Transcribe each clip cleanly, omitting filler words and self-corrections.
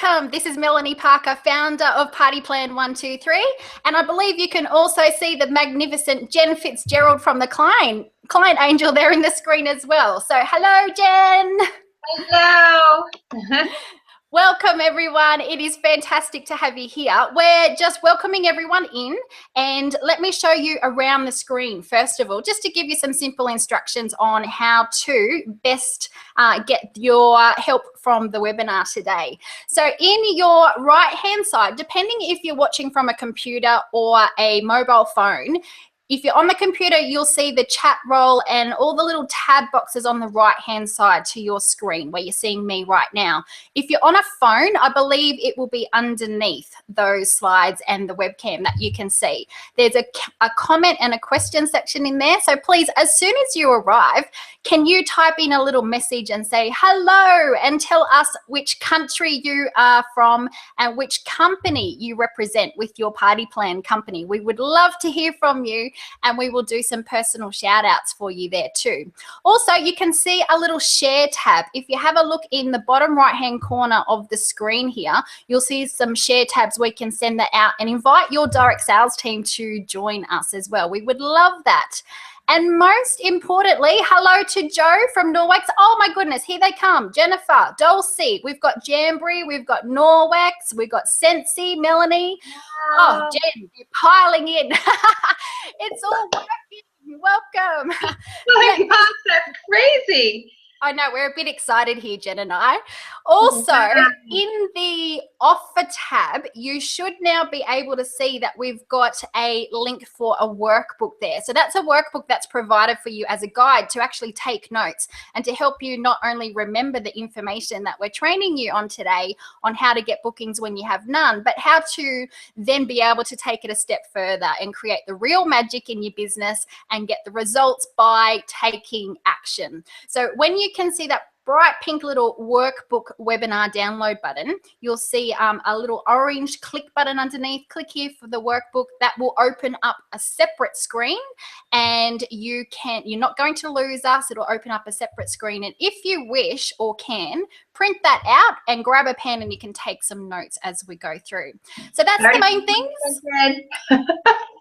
welcome. This is Melanie Parker, founder of Party Plan 123, and I believe you can also see the magnificent Jen Fitzgerald from the client angel there in the screen as well. So hello, Jen. Hello. Welcome, everyone. It is fantastic to have you here. We're just welcoming everyone in, and let me show you around the screen, first of all, just to give you some simple instructions on how to best get your help from the webinar today. So in your right-hand side, depending if you're watching from a computer or a mobile phone, if you're on the computer, you'll see the chat roll and all the little tab boxes on the right-hand side to your screen where you're seeing me right now. If you're on a phone, I believe it will be underneath those slides and the webcam that you can see. There's a comment and a question section in there. So please, as soon as you arrive, can you type in a little message and say hello and tell us which country you are from and which company you represent with your Party Plan company. We would love to hear from you, and we will do some personal shout outs for you there too. Also, you can see a little share tab. If you have a look in the bottom right hand corner of the screen here, you'll see some share tabs where you can send that out and invite your direct sales team to join us as well. We would love that. And most importantly, hello to Joe from Norwex. Oh my goodness, here they come. Jennifer, Dulcie, we've got Jamboree, we've got Norwex, we've got Sensi, Melanie. Wow. Oh, Jen, you're piling in. It's all working. Welcome. Oh my gosh, that's crazy. I know, we're a bit excited here, Jen and I. Also, in the offer tab, you should now be able to see that we've got a link for a workbook there. So that's a workbook that's provided for you as a guide to actually take notes and to help you not only remember the information that we're training you on today on how to get bookings when you have none, but how to then be able to take it a step further and create the real magic in your business and get the results by taking action. So when you can see that bright pink little workbook webinar download button, you'll see a little orange click button underneath. Click here for the workbook. That will open up a separate screen, and you're not going to lose us. It'll open up a separate screen, and if you wish or can, print that out and grab a pen and you can take some notes as we go through. So that's the main things.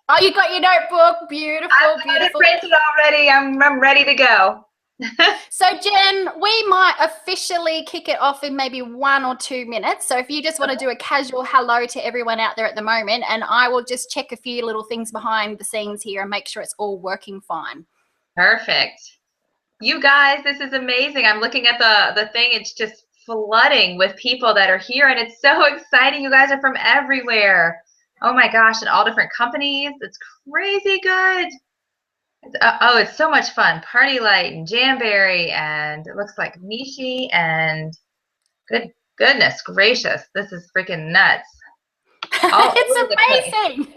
Oh, you got your notebook. Beautiful, beautiful. I printed already. I'm ready to go. So Jen, we might officially kick it off in maybe 1 or 2 minutes. So if you just want to do a casual hello to everyone out there at the moment, and I will just check a few little things behind the scenes here and make sure it's all working fine. Perfect. You guys, this is amazing. I'm looking at the thing. It's just flooding with people that are here, and it's so exciting. You guys are from everywhere. Oh my gosh, and all different companies. It's crazy good. Oh, it's so much fun. Party Light and Jamberry, and it looks like Mishi, and goodness gracious, this is freaking nuts. It's amazing.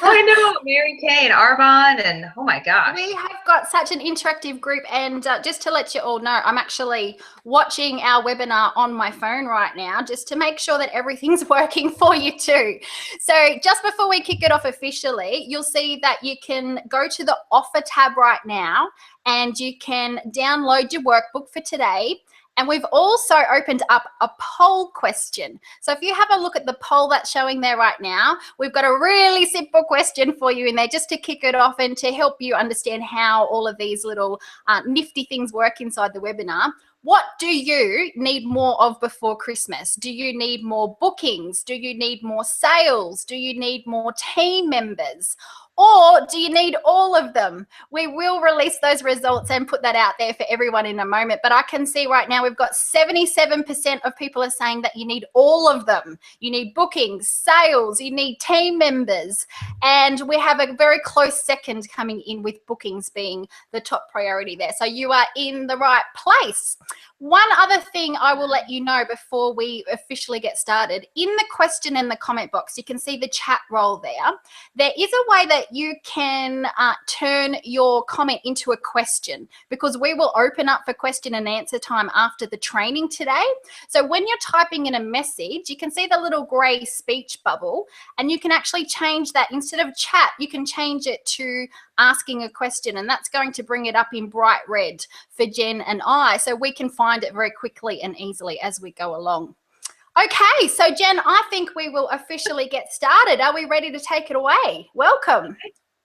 I know, Mary Kay and Arbonne, and oh my gosh. We have got such an interactive group, and just to let you all know, I'm actually watching our webinar on my phone right now just to make sure that everything's working for you too. So just before we kick it off officially, you'll see that you can go to the offer tab right now and you can download your workbook for today. And we've also opened up a poll question. So if you have a look at the poll that's showing there right now, we've got a really simple question for you in there just to kick it off and to help you understand how all of these little nifty things work inside the webinar. What do you need more of before Christmas? Do you need more bookings? Do you need more sales? Do you need more team members? Or do you need all of them? We will release those results and put that out there for everyone in a moment. But I can see right now we've got 77% of people are saying that you need all of them. You need bookings, sales, you need team members. And we have a very close second coming in with bookings being the top priority there. So you are in the right place. One other thing I will let you know before we officially get started, in the question and the comment box, you can see the chat roll there. There is a way that you can turn your comment into a question, because we will open up for question and answer time after the training today. So when you're typing in a message, you can see the little gray speech bubble, and you can actually change that. Instead of chat, you can change it to asking a question, and that's going to bring it up in bright red for Jen and I, so we can find it very quickly and easily as we go along. Okay, so Jen, I think we will officially get started. Are we ready to take it away? Welcome.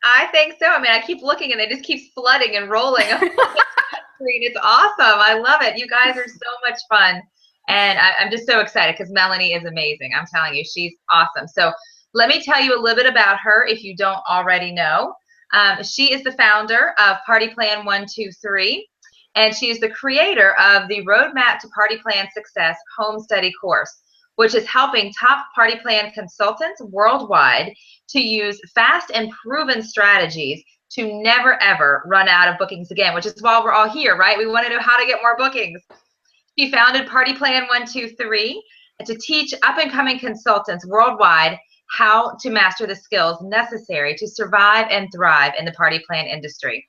I think so. I mean, I keep looking and it just keeps flooding and rolling. It's awesome. I love it. You guys are so much fun. And I'm just so excited because Melanie is amazing. I'm telling you, she's awesome. So let me tell you a little bit about her if you don't already know. She is the founder of Party Plan 123, and she is the creator of the Roadmap to Party Plan Success Home Study course, which is helping top party plan consultants worldwide to use fast and proven strategies to never ever run out of bookings again, which is why we're all here, right? We want to know how to get more bookings. She founded Party Plan 123 to teach up and coming consultants worldwide how to master the skills necessary to survive and thrive in the party plan industry.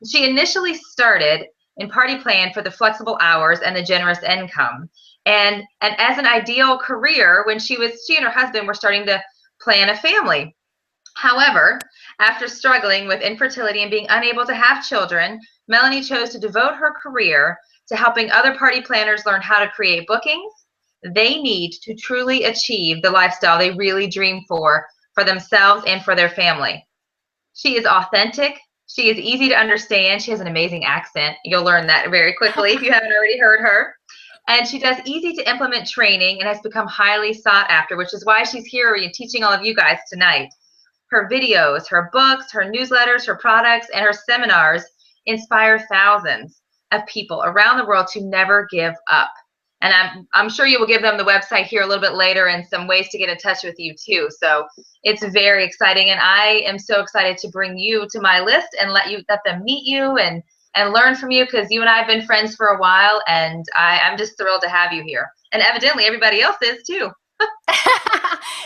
She initially started in Party Plan for the flexible hours and the generous income. And as an ideal career when she and her husband were starting to plan a family. However, after struggling with infertility and being unable to have children, Melanie chose to devote her career to helping other party planners learn how to create bookings they need to truly achieve the lifestyle they really dream for themselves and for their family. She is authentic. She is easy to understand. She has an amazing accent. You'll learn that very quickly if you haven't already heard her. And she does easy to implement training and has become highly sought after, which is why she's here teaching all of you guys tonight. Her videos, her books, her newsletters, her products, and her seminars inspire thousands of people around the world to never give up. And I'm sure you will give them the website here a little bit later and some ways to get in touch with you too. So it's very exciting, and I am so excited to bring you to my list and let them meet you and learn from you, because you and I have been friends for a while, and I'm just thrilled to have you here. And evidently everybody else is too.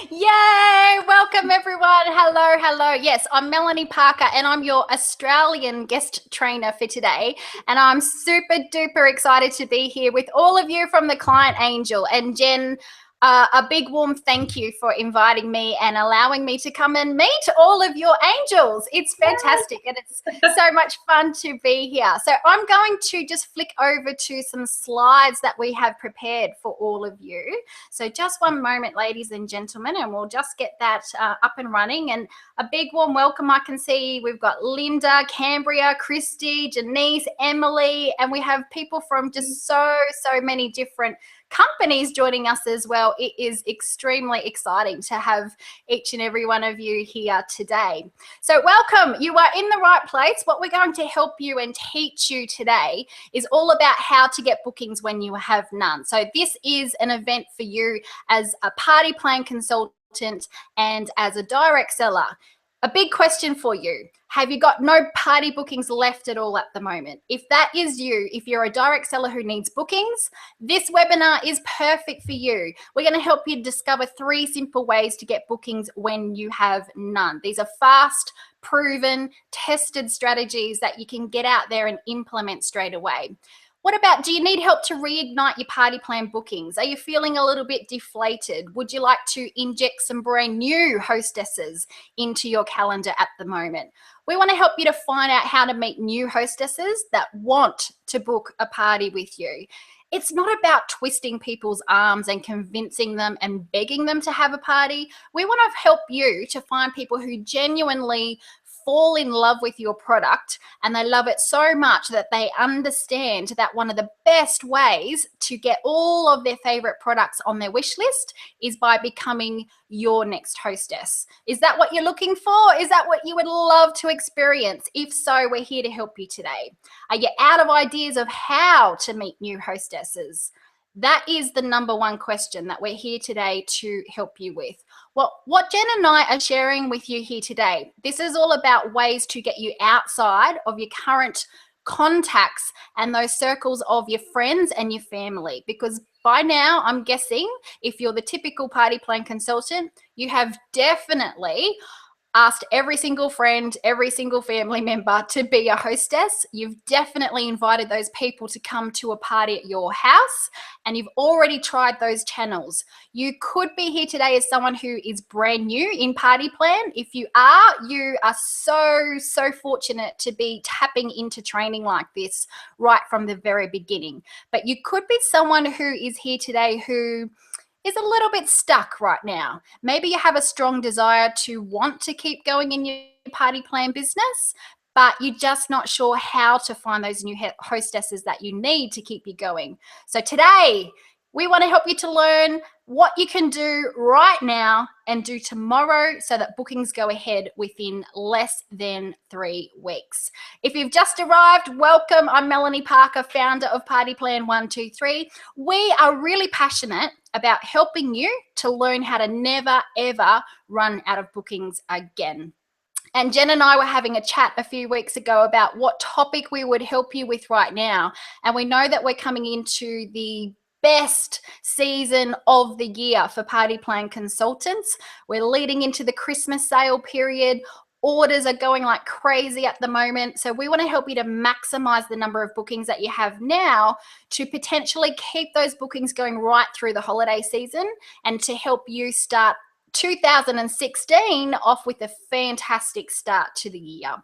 Yay! Welcome everyone. Hello, hello. Yes, I'm Melanie Parker and I'm your Australian guest trainer for today. And I'm super duper excited to be here with all of you from the Client Angel. And Jen, a big warm thank you for inviting me and allowing me to come and meet all of your angels. It's fantastic and it's so much fun to be here. So I'm going to just flick over to some slides that we have prepared for all of you. So just one moment, ladies and gentlemen, and we'll just get that up and running. And a big warm welcome. I can see we've got Linda, Cambria, Christy, Janice, Emily, and we have people from just so many different companies joining us as well. It is extremely exciting to have each and every one of you here today. So welcome. You are in the right place. What we're going to help you and teach you today is all about how to get bookings when you have none. So this is an event for you as a party plan consultant and as a direct seller. A big question for you. Have you got no party bookings left at all at the moment? If that is you, if you're a direct seller who needs bookings, this webinar is perfect for you. We're going to help you discover 3 simple ways to get bookings when you have none. These are fast, proven, tested strategies that you can get out there and implement straight away. What about, do you need help to reignite your party plan bookings? Are you feeling a little bit deflated? Would you like to inject some brand new hostesses into your calendar at the moment? We want to help you to find out how to meet new hostesses that want to book a party with you. It's not about twisting people's arms and convincing them and begging them to have a party. We want to help you to find people who genuinely fall in love with your product and they love it so much that they understand that one of the best ways to get all of their favorite products on their wish list is by becoming your next hostess. Is that what you're looking for? Is that what you would love to experience? If so, we're here to help you today. Are you out of ideas of how to meet new hostesses? That is the #1 question that we're here today to help you with. What Jen and I are sharing with you here today, this is all about ways to get you outside of your current contacts and those circles of your friends and your family, because by now I'm guessing if you're the typical party plan consultant, you have definitely asked every single friend, every single family member to be a hostess. You've definitely invited those people to come to a party at your house, and you've already tried those channels. You could be here today as someone who is brand new in party plan. If you are so fortunate to be tapping into training like this right from the very beginning. But you could be someone who is here today who is a little bit stuck right now. Maybe you have a strong desire to want to keep going in your party plan business, but you're just not sure how to find those new hostesses that you need to keep you going. So today, we want to help you to learn what you can do right now and do tomorrow so that bookings go ahead within less than 3 weeks. If you've just arrived, welcome. I'm Melanie Parker, founder of Party Plan 123. We are really passionate about helping you to learn how to never, ever run out of bookings again. And Jen and I were having a chat a few weeks ago about what topic we would help you with right now. And we know that we're coming into the best season of the year for party plan consultants. We're leading into the Christmas sale period. Orders are going like crazy at the moment. So we want to help you to maximize the number of bookings that you have now to potentially keep those bookings going right through the holiday season and to help you start 2016 off with a fantastic start to the year.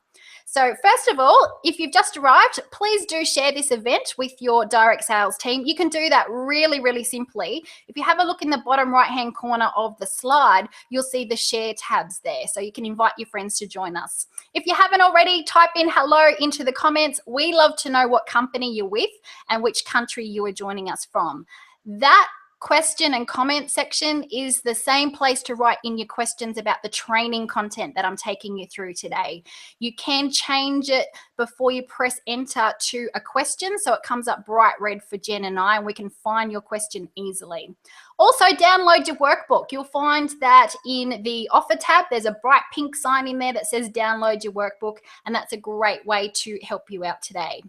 So first of all, if you've just arrived, please do share this event with your direct sales team. You can do that really, really simply. If you have a look in the bottom right-hand corner of the slide, you'll see the share tabs there. So you can invite your friends to join us. If you haven't already, type in hello into the comments. We love to know what company you're with and which country you are joining us from. That question and comment section is the same place to write in your questions about the training content that I'm taking you through today. You can change it before you press enter to a question so it comes up bright red for Jen and I, and we can find your question easily. Also, download your workbook. You'll find that in the offer tab, there's a bright pink sign in there that says download your workbook, and that's a great way to help you out today.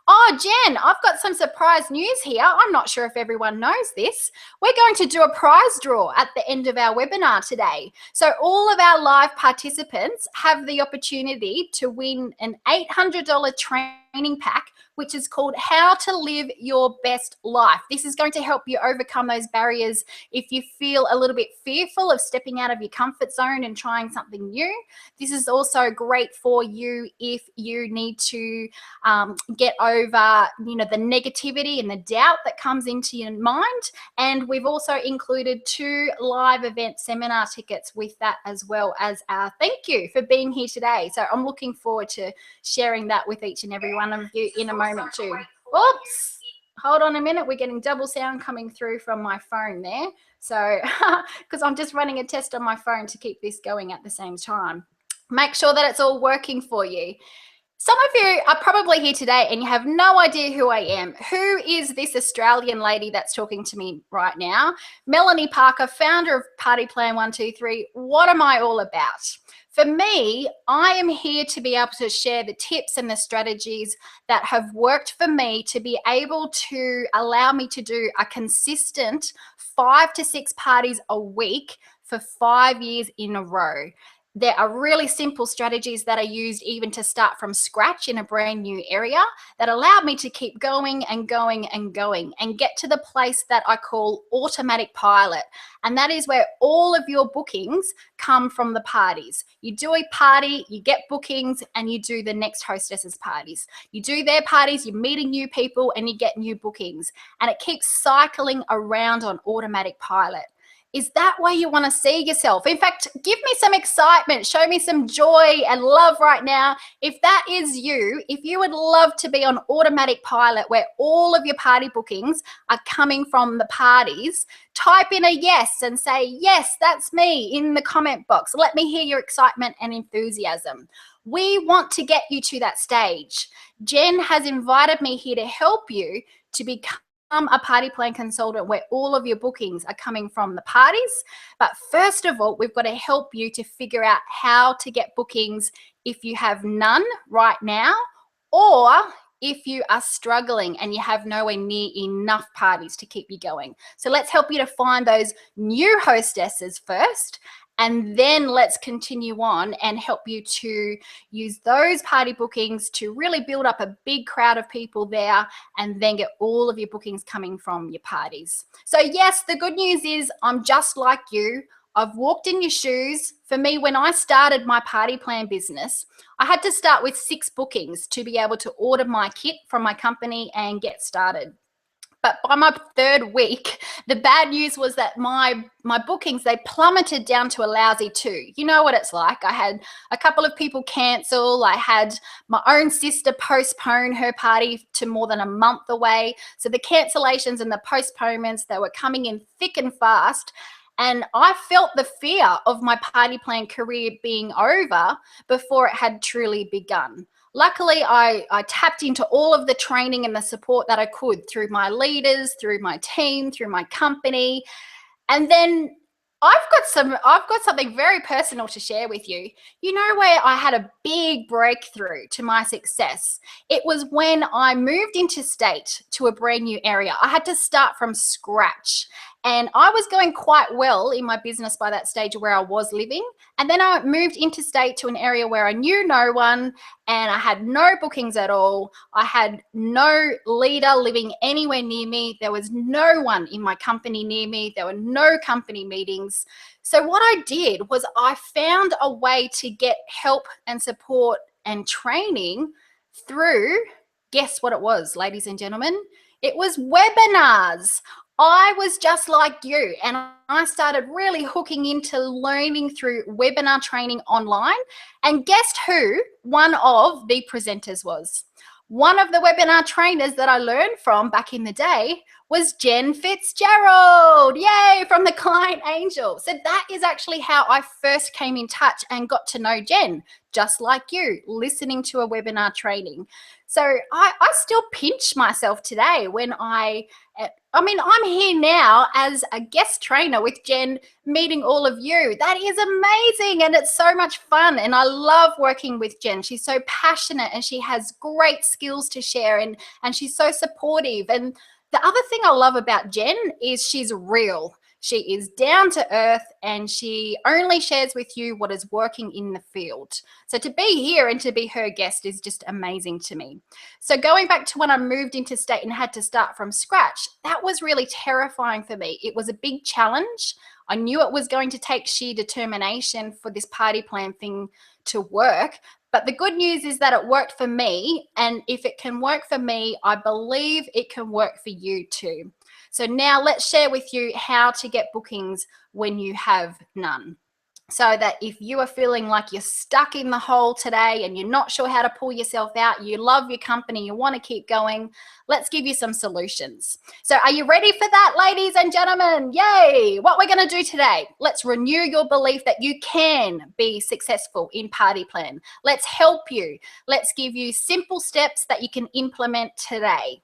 Oh, Jen, I've got some surprise news here. I'm not sure if everyone knows this. We're going to do a prize draw at the end of our webinar today. So all of our live participants have the opportunity to win an $800 training pack, which is called How to Live Your Best Life. This is going to help you overcome those barriers if you feel a little bit fearful of stepping out of your comfort zone and trying something new. This is also great for you if you need to get over, the negativity and the doubt that comes into your mind. And we've also included 2 live event seminar tickets with that, as well as our thank you for being here today. So I'm looking forward to sharing that with each and every one of you in a moment too. Oops, hold on a minute. We're getting double sound coming through from my phone there. So, because I'm just running a test on my phone to keep this going at the same time. Make sure that it's all working for you. Some of you are probably here today and you have no idea who I am. Who is this Australian lady that's talking to me right now? Melanie Parker, founder of Party Plan 123. What am I all about? For me, I am here to be able to share the tips and the strategies that have worked for me to be able to allow me to do a consistent 5 to 6 parties a week for 5 years in a row. There are really simple strategies that I used even to start from scratch in a brand new area that allowed me to keep going and going and going and get to the place that I call automatic pilot. And that is where all of your bookings come from the parties. You do a party, you get bookings, and you do the next hostesses parties. You do their parties, you're meeting new people, and you get new bookings. And it keeps cycling around on automatic pilot. Is that where you want to see yourself? In fact, give me some excitement, show me some joy and love right now. If that is you, if you would love to be on automatic pilot where all of your party bookings are coming from the parties, type in a yes and say, yes, that's me in the comment box. Let me hear your excitement and enthusiasm. We want to get you to that stage. Jen has invited me here to help you to become a party plan consultant where all of your bookings are coming from the parties. But first of all, we've got to help you to figure out how to get bookings if you have none right now, or if you are struggling and you have nowhere near enough parties to keep you going. So let's help you to find those new hostesses first, and then let's continue on and help you to use those party bookings to really build up a big crowd of people there and then get all of your bookings coming from your parties. So yes, the good news is I'm just like you. I've walked in your shoes. For me, when I started my party plan business, I had to start with 6 bookings to be able to order my kit from my company and get started. But by my third week, the bad news was that my bookings, they plummeted down to a lousy 2. You know what it's like. I had a couple of people cancel. I had my own sister postpone her party to more than a month away. So the cancellations and the postponements, they were coming in thick and fast. And I felt the fear of my party plan career being over before it had truly begun. Luckily, I tapped into all of the training and the support that I could through my leaders, through my team, through my company. And then I've got something very personal to share with you. You know where I had a big breakthrough to my success? It was when I moved interstate to a brand new area. I had to start from scratch. And I was going quite well in my business by that stage where I was living. And then I moved interstate to an area where I knew no one and I had no bookings at all. I had no leader living anywhere near me. There was no one in my company near me. There were no company meetings. So what I did was I found a way to get help and support and training through, guess what it was, ladies and gentlemen? It was webinars. I was just like you, and I started really hooking into learning through webinar training online. And guess who one of the presenters was? One of the webinar trainers that I learned from back in the day was Jen Fitzgerald. Yay, from the Client Angel. So that is actually how I first came in touch and got to know Jen, just like you, listening to a webinar training. So I still pinch myself today when I'm here now as a guest trainer with Jen, meeting all of you. That is amazing, and it's so much fun, and I love working with Jen. She's so passionate, and she has great skills to share, and she's so supportive. And the other thing I love about Jen is she's real. She is down to earth, and she only shares with you what is working in the field. So to be here and to be her guest is just amazing to me. So going back to when I moved into state and had to start from scratch, that was really terrifying for me. It was a big challenge. I knew it was going to take sheer determination for this party plan thing to work. But the good news is that it worked for me. And if it can work for me, I believe it can work for you too. So now let's share with you how to get bookings when you have none. So that if you are feeling like you're stuck in the hole today and you're not sure how to pull yourself out, you love your company, you want to keep going, let's give you some solutions. So are you ready for that, ladies and gentlemen? Yay! What we're going to do today, let's renew your belief that you can be successful in Party Plan. Let's help you. Let's give you simple steps that you can implement today.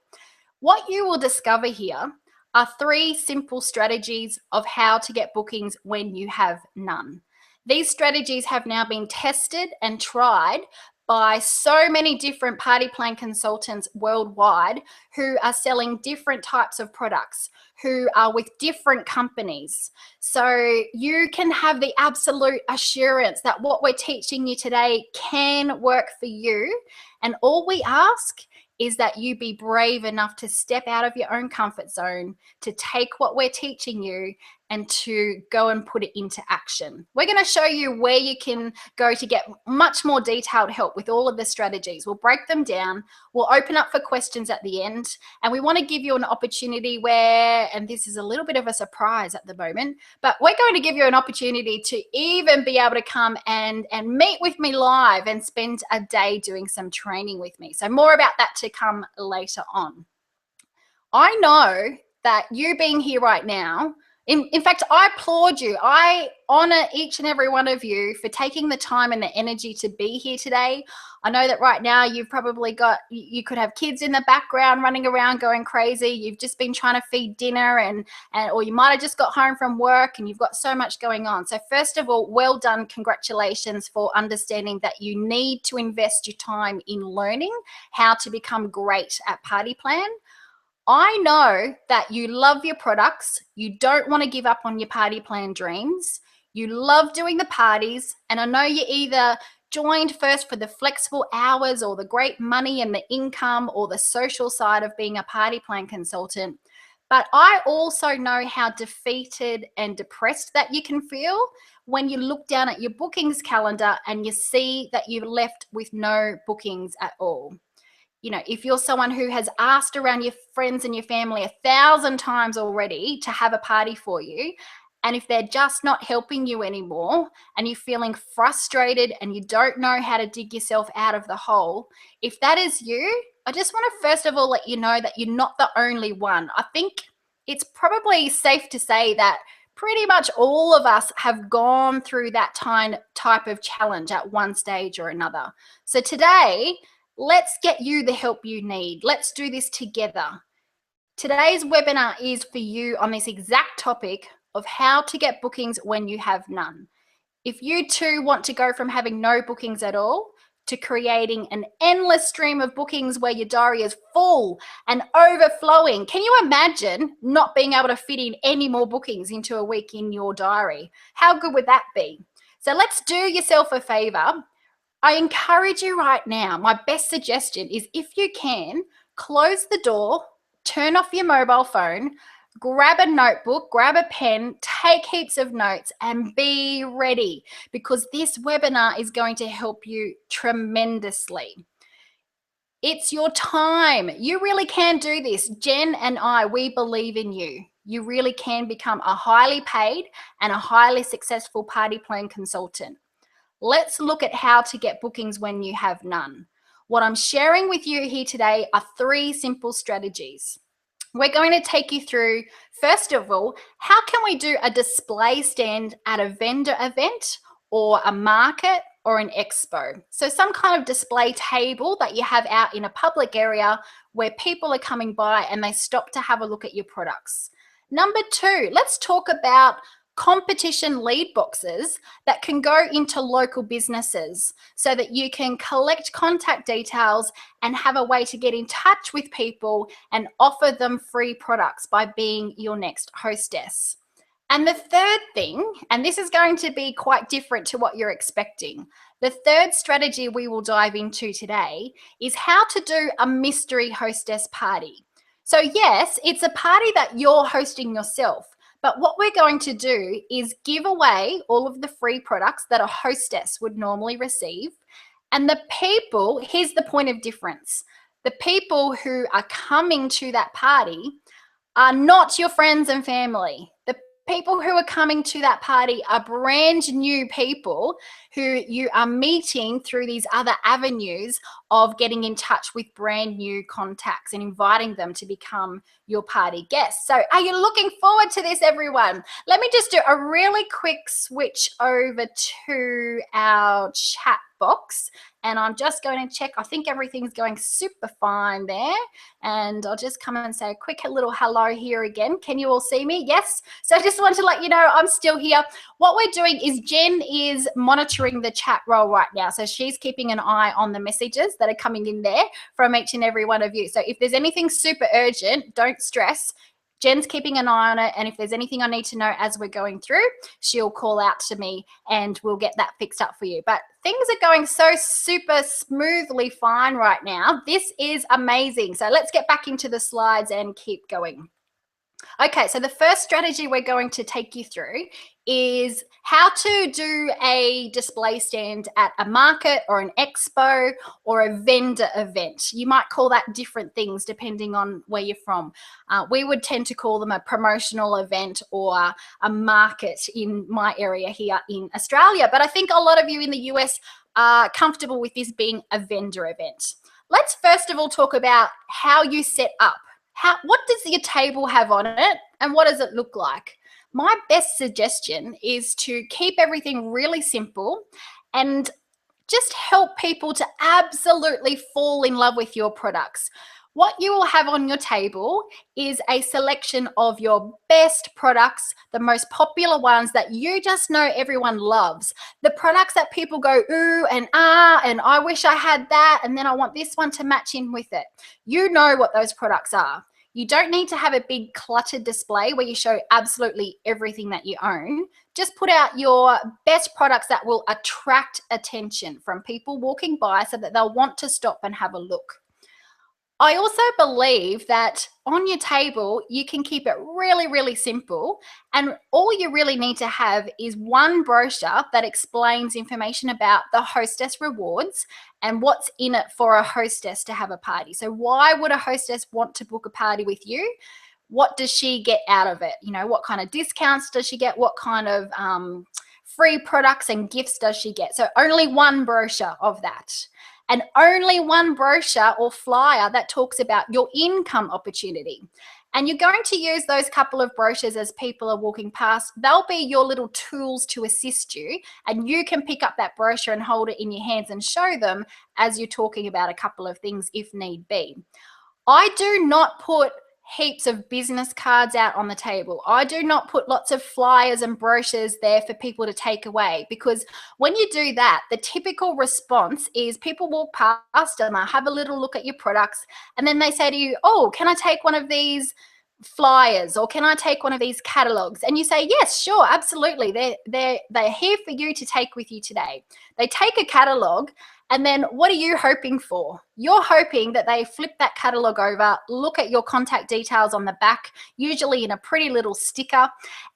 What you will discover here are 3 simple strategies of how to get bookings when you have none. These strategies have now been tested and tried by so many different party plan consultants worldwide who are selling different types of products, who are with different companies. So you can have the absolute assurance that what we're teaching you today can work for you. And all we ask is that you be brave enough to step out of your own comfort zone, to take what we're teaching you and to go and put it into action. We're going to show you where you can go to get much more detailed help with all of the strategies. We'll break them down. We'll open up for questions at the end. And we want to give you an opportunity where, and this is a little bit of a surprise at the moment, but we're going to give you an opportunity to even be able to come and meet with me live and spend a day doing some training with me. So more about that to come later on. I know that you being here right now, in fact, I applaud you. I honor each and every one of you for taking the time and the energy to be here today. I know that right now you've probably got, you could have kids in the background running around going crazy. You've just been trying to feed dinner or you might have just got home from work and you've got so much going on. So first of all, well done. Congratulations for understanding that you need to invest your time in learning how to become great at Party Plan. I know that you love your products. You don't want to give up on your party plan dreams. You love doing the parties. And I know you either joined first for the flexible hours or the great money and the income or the social side of being a party plan consultant. But I also know how defeated and depressed that you can feel when you look down at your bookings calendar and you see that you've left with no bookings at all. if you're someone who has asked around your friends and your family 1,000 times already to have a party for you, and if they're just not helping you anymore and you're feeling frustrated and you don't know how to dig yourself out of the hole, if that is you, I just want to first of all let you know that you're not the only one. I think it's probably safe to say that pretty much all of us have gone through that type of challenge at one stage or another. So today, let's get you the help you need. Let's do this together. Today's webinar is for you on this exact topic of how to get bookings when you have none. If you too want to go from having no bookings at all to creating an endless stream of bookings where your diary is full and overflowing, can you imagine not being able to fit in any more bookings into a week in your diary? How good would that be? So let's do yourself a favor. I encourage you right now, my best suggestion is, if you can, close the door, turn off your mobile phone, grab a notebook, grab a pen, take heaps of notes and be ready, because this webinar is going to help you tremendously. It's your time. You really can do this. Jen and I, we believe in you. You really can become a highly paid and a highly successful party plan consultant. Let's look at how to get bookings when you have none. What I'm sharing with you here today are 3 simple strategies. We're going to take you through, first of all, how can we do a display stand at a vendor event or a market or an expo? So some kind of display table that you have out in a public area where people are coming by and they stop to have a look at your products. Number 2, let's talk about competition lead boxes that can go into local businesses so that you can collect contact details and have a way to get in touch with people and offer them free products by being your next hostess. And the third thing, and this is going to be quite different to what you're expecting, the third strategy we will dive into today is how to do a mystery hostess party. So yes, it's a party that you're hosting yourself, but what we're going to do is give away all of the free products that a hostess would normally receive. And the people, here's the point of difference. The people who are coming to that party are not your friends and family. The people who are coming to that party are brand new people who you are meeting through these other avenues of getting in touch with brand new contacts and inviting them to become your party guests. So are you looking forward to this, everyone? Let me just do a really quick switch over to our chat box, and I'm just going to check. I think everything's going super fine there, and I'll just come and say a quick little hello here again. Can you all see me? Yes. So I just want to let you know I'm still here. What we're doing is Jen is monitoring the chat roll right now, so she's keeping an eye on the messages that are coming in there from each and every one of you. So if there's anything super urgent, don't stress. Jen's keeping an eye on it, and if there's anything I need to know as we're going through, she'll call out to me and we'll get that fixed up for you. But things are going so super smoothly fine right now. This is amazing. So let's get back into the slides and keep going. Okay, so the first strategy we're going to take you through is how to do a display stand at a market or an expo or a vendor event. You might call that different things depending on where you're from. We would tend to call them a promotional event or a market in my area here in Australia. But I think a lot of you in the US are comfortable with this being a vendor event. Let's first of all talk about how you set up. What does your table have on it and what does it look like? My best suggestion is to keep everything really simple and just help people to absolutely fall in love with your products. What you will have on your table is a selection of your best products, the most popular ones that you just know everyone loves. The products that people go, ooh and ah, and I wish I had that, and then I want this one to match in with it. You know what those products are. You don't need to have a big cluttered display where you show absolutely everything that you own. Just put out your best products that will attract attention from people walking by so that they'll want to stop and have a look. I also believe that on your table, you can keep it really, really simple. And all you really need to have is one brochure that explains information about the hostess rewards and what's in it for a hostess to have a party. So why would a hostess want to book a party with you? What does she get out of it? You know, what kind of discounts does she get? What kind of free products and gifts does she get? So only one brochure of that. And only one brochure or flyer that talks about your income opportunity. And you're going to use those couple of brochures as people are walking past. They'll be your little tools to assist you, and you can pick up that brochure and hold it in your hands and show them as you're talking about a couple of things if need be. I do not put heaps of business cards out on the table. I do not put lots of flyers and brochures there for people to take away, because when you do that, the typical response is people walk past and they have a little look at your products, and then they say to you, oh, can I take one of these flyers, or can I take one of these catalogs? And you say, yes, sure, absolutely. They're here for you to take with you today. They take a catalog, and then what are you hoping for? You're hoping that they flip that catalog over, look at your contact details on the back, usually in a pretty little sticker,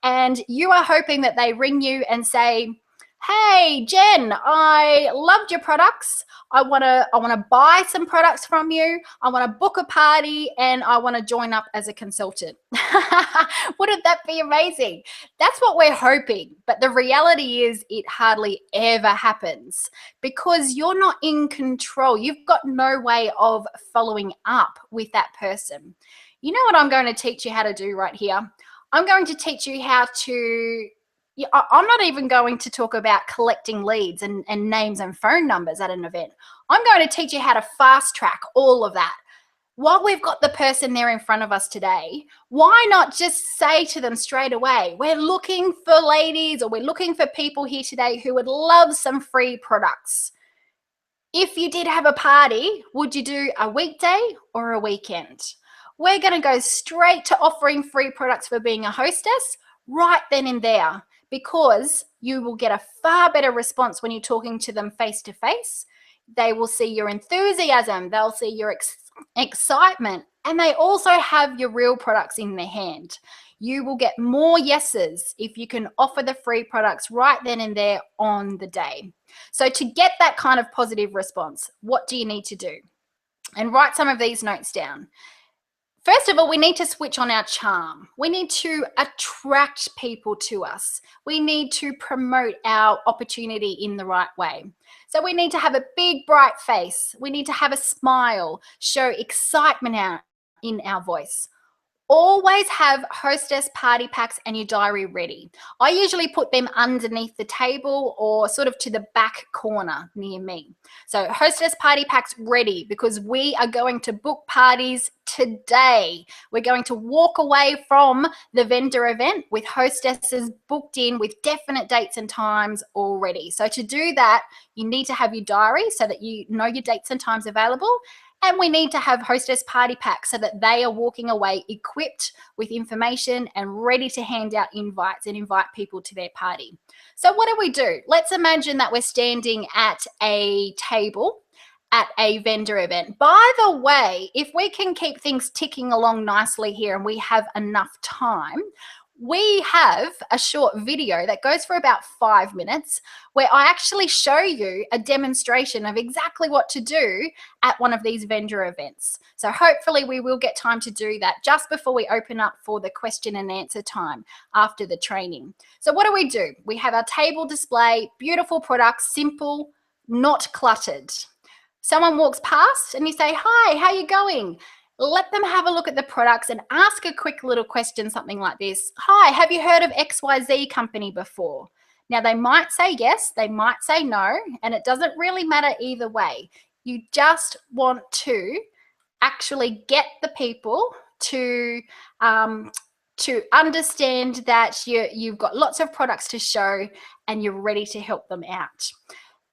and you are hoping that they ring you and say, hey, Jen, I loved your products. I want to buy some products from you. I want to book a party, and I want to join up as a consultant. Wouldn't that be amazing? That's what we're hoping. But the reality is it hardly ever happens, because you're not in control. You've got no way of following up with that person. You know what I'm going to teach you how to do right here? I'm going to teach you how to I'm not even going to talk about collecting leads and names and phone numbers at an event. I'm going to teach you how to fast track all of that. While we've got the person there in front of us today, why not just say to them straight away, we're looking for ladies, or we're looking for people here today who would love some free products. If you did have a party, would you do a weekday or a weekend? We're going to go straight to offering free products for being a hostess right then and there, because you will get a far better response when you're talking to them face to face. They will see your enthusiasm, they'll see your excitement, and they also have your real products in their hand. You will get more yeses if you can offer the free products right then and there on the day. So to get that kind of positive response, what do you need to do? And write some of these notes down. First of all, we need to switch on our charm. We need to attract people to us. We need to promote our opportunity in the right way. So we need to have a big, bright face. We need to have a smile, show excitement out in our voice. Always have hostess party packs and your diary ready. I usually put them underneath the table or sort of to the back corner near me. So hostess party packs ready, because we are going to book parties today. We're going to walk away from the vendor event with hostesses booked in with definite dates and times already. So to do that, you need to have your diary so that you know your dates and times available. And we need to have hostess party packs so that they are walking away equipped with information and ready to hand out invites and invite people to their party. So what do? Let's imagine that we're standing at a table at a vendor event. By the way, if we can keep things ticking along nicely here and we have enough time, we have a short video that goes for about 5 minutes where I actually show you a demonstration of exactly what to do at one of these vendor events. So hopefully we will get time to do that just before we open up for the question and answer time after the training. So what do? We have our table display, beautiful products, simple, not cluttered. Someone walks past and you say, hi, how are you going? Let them have a look at the products and ask a quick little question, something like this. Hi, have you heard of XYZ company before? Now, they might say yes, they might say no, and it doesn't really matter either way. You just want to actually get the people to understand that you've got lots of products to show and you're ready to help them out.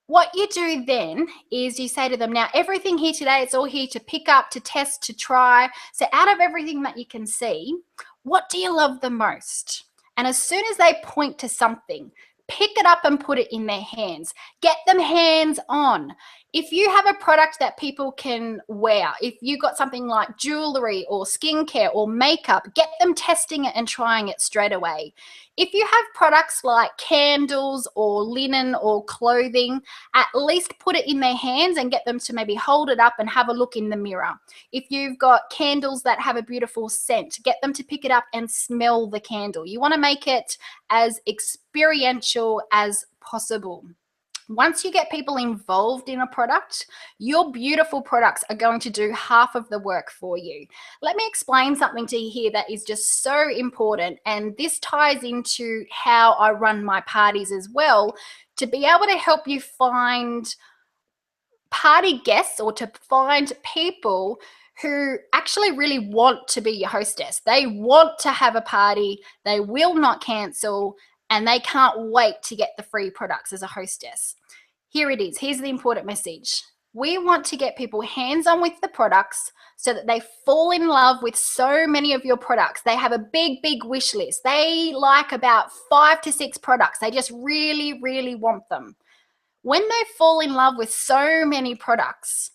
What you do then is you say to them, now everything here today, it's all here to pick up, to test, to try. So out of everything that you can see, what do you love the most? And as soon as they point to something, pick it up and put it in their hands. Get them hands on. If you have a product that people can wear, if you got something like jewelry or skincare or makeup, get them testing it and trying it straight away. If you have products like candles or linen or clothing, at least put it in their hands and get them to maybe hold it up and have a look in the mirror. If you've got candles that have a beautiful scent, get them to pick it up and smell the candle. You want to make it as experiential as possible. Once you get people involved in a product, your beautiful products are going to do half of the work for you. Let me explain something to you here that is just so important, and this ties into how I run my parties as well, to be able to help you find party guests or to find people who actually really want to be your hostess. They want to have a party, they will not cancel, and they can't wait to get the free products as a hostess. Here it is. Here's the important message. We want to get people hands-on with the products so that they fall in love with so many of your products. They have a big, big wish list. They like about 5 to 6 products. They just really, really want them. When they fall in love with so many products,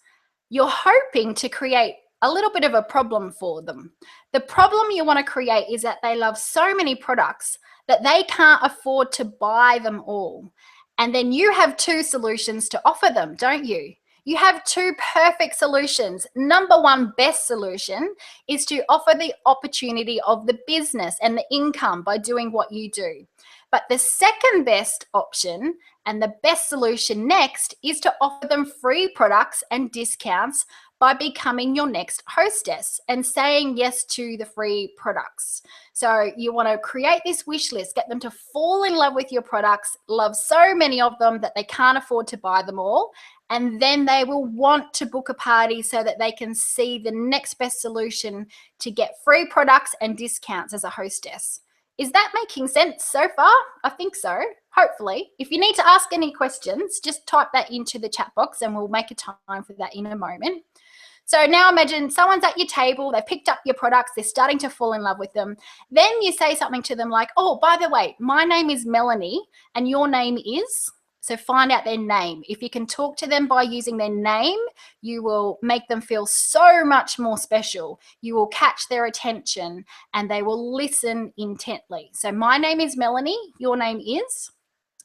you're hoping to create a little bit of a problem for them. The problem you want to create is that they love so many products that they can't afford to buy them all. And then you have 2 solutions to offer them, don't you? You have 2 perfect solutions. Number 1 best solution is to offer the opportunity of the business and the income by doing what you do. But the second best option and the best solution next is to offer them free products and discounts by becoming your next hostess and saying yes to the free products. So you want to create this wish list, get them to fall in love with your products, love so many of them that they can't afford to buy them all, and then they will want to book a party so that they can see the next best solution to get free products and discounts as a hostess. Is that making sense so far? I think so, hopefully. If you need to ask any questions, just type that into the chat box and we'll make a time for that in a moment. So now imagine someone's at your table, they've picked up your products, they're starting to fall in love with them. Then you say something to them like, oh, by the way, my name is Melanie and your name is... So find out their name. If you can talk to them by using their name, you will make them feel so much more special. You will catch their attention and they will listen intently. So my name is Melanie, your name is...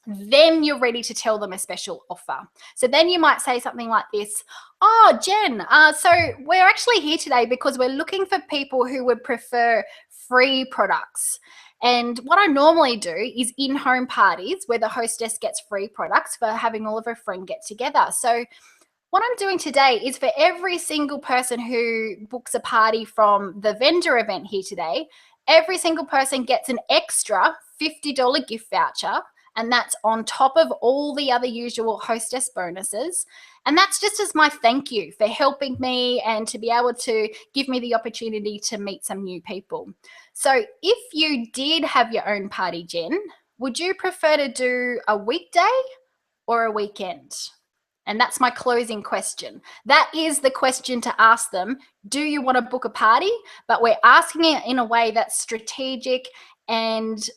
Then you're ready to tell them a special offer. So then you might say something like this. Oh, Jen, so we're actually here today because we're looking for people who would prefer free products. And what I normally do is in-home parties where the hostess gets free products for having all of her friends get together. So what I'm doing today is for every single person who books a party from the vendor event here today, every single person gets an extra $50 gift voucher. And that's on top of all the other usual hostess bonuses. And that's just as my thank you for helping me and to be able to give me the opportunity to meet some new people. So if you did have your own party, Jen, would you prefer to do a weekday or a weekend? And that's my closing question. That is the question to ask them. Do you want to book a party? But we're asking it in a way that's strategic and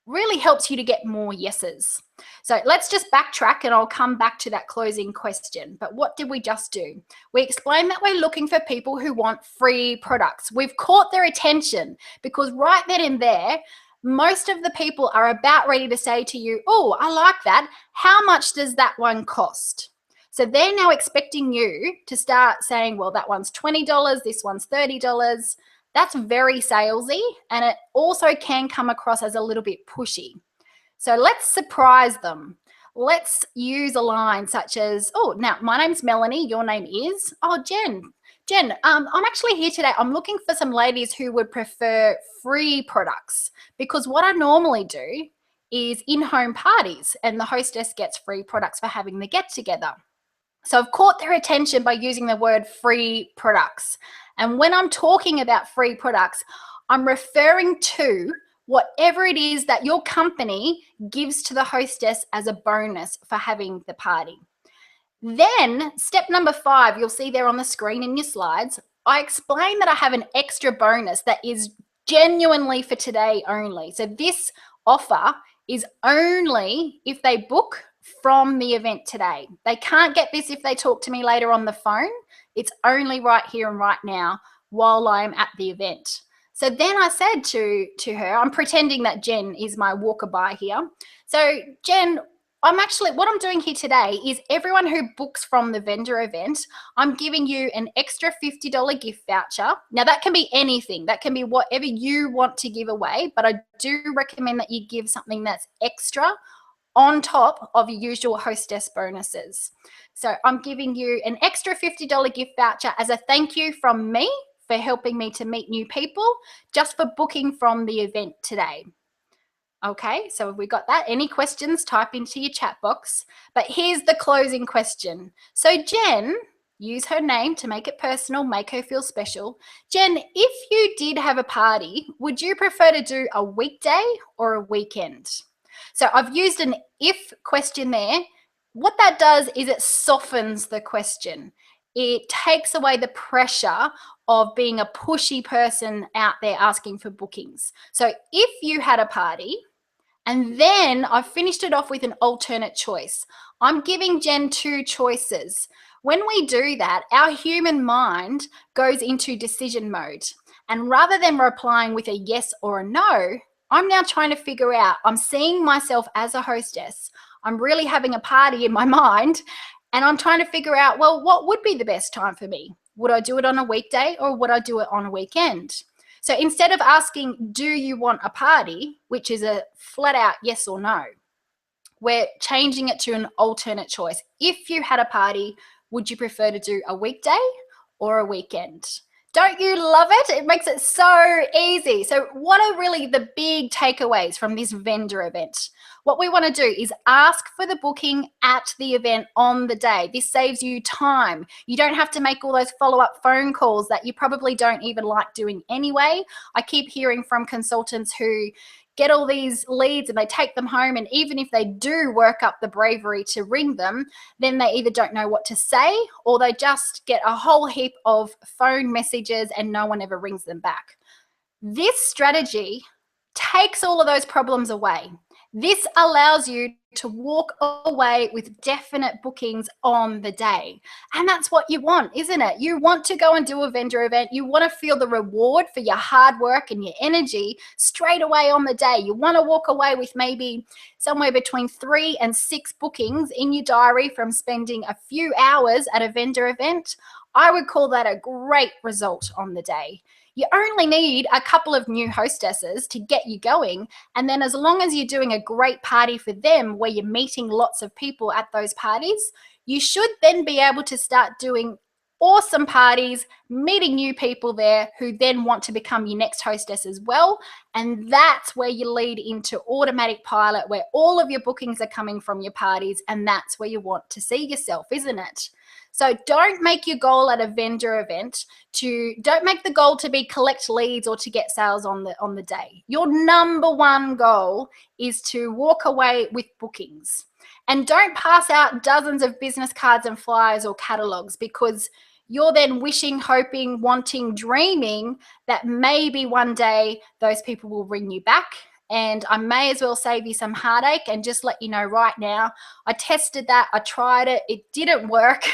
really helps you to get more yeses. So let's just backtrack and I'll come back to that closing question. But what did we just do? We explained that we're looking for people who want free products. We've caught their attention because right then and there, most of the people are about ready to say to you, oh, I like that. How much does that one cost? So they're now expecting you to start saying, well, that one's $20, this one's $30. That's very salesy, and it also can come across as a little bit pushy. So let's surprise them. Let's use a line such as, oh, now my name's Melanie, your name is, oh, Jen, I'm actually here today. I'm looking for some ladies who would prefer free products because what I normally do is in-home parties and the hostess gets free products for having the get-together. So I've caught their attention by using the word free products. And when I'm talking about free products, I'm referring to whatever it is that your company gives to the hostess as a bonus for having the party. Then step number 5, you'll see there on the screen in your slides, I explain that I have an extra bonus that is genuinely for today only. So this offer is only if they book from the event today. They can't get this if they talk to me later on the phone. It's only right here and right now while I'm at the event. So then I said to her, I'm pretending that Jen is my walker by here. So Jen, what I'm doing here today is everyone who books from the vendor event, I'm giving you an extra $50 gift voucher. Now that can be anything. That can be whatever you want to give away, but I do recommend that you give something that's extra on top of your usual hostess bonuses. So I'm giving you an extra $50 gift voucher as a thank you from me for helping me to meet new people, just for booking from the event today. Okay, so have we got that? Any questions, type into your chat box. But here's the closing question. So Jen, use her name to make it personal, make her feel special. Jen, if you did have a party, would you prefer to do a weekday or a weekend? So I've used an if question there. What that does is it softens the question. It takes away the pressure of being a pushy person out there asking for bookings. So if you had a party, and then I've finished it off with an alternate choice, I'm giving Jen two choices. When we do that, our human mind goes into decision mode. And rather than replying with a yes or a no, I'm now trying to figure out, I'm seeing myself as a hostess. I'm really having a party in my mind. And I'm trying to figure out, well, what would be the best time for me? Would I do it on a weekday or would I do it on a weekend? So instead of asking, do you want a party, which is a flat out yes or no, we're changing it to an alternate choice. If you had a party, would you prefer to do a weekday or a weekend? Don't you love it? It makes it so easy. So what are really the big takeaways from this vendor event? What we want to do is ask for the booking at the event on the day. This saves you time. You don't have to make all those follow-up phone calls that you probably don't even like doing anyway. I keep hearing from consultants who get all these leads and they take them home, and even if they do work up the bravery to ring them, then they either don't know what to say or they just get a whole heap of phone messages and no one ever rings them back. This strategy takes all of those problems away. This allows you to walk away with definite bookings on the day. And that's what you want, isn't it? You want to go and do a vendor event. You want to feel the reward for your hard work and your energy straight away on the day. You want to walk away with maybe somewhere between 3 and 6 bookings in your diary from spending a few hours at a vendor event. I would call that a great result on the day. You only need a couple of new hostesses to get you going. And then as long as you're doing a great party for them where you're meeting lots of people at those parties, you should then be able to start doing awesome parties, meeting new people there who then want to become your next hostess as well. And that's where you lead into automatic pilot, where all of your bookings are coming from your parties. And that's where you want to see yourself, isn't it? So don't make your goal at a vendor event don't make the goal to be collect leads or to get sales on the day. Your number one goal is to walk away with bookings. And don't pass out dozens of business cards and flyers or catalogs, because you're then wishing, hoping, wanting, dreaming that maybe one day those people will ring you back. And I may as well save you some heartache and just let you know right now, I tested that, I tried it, it didn't work.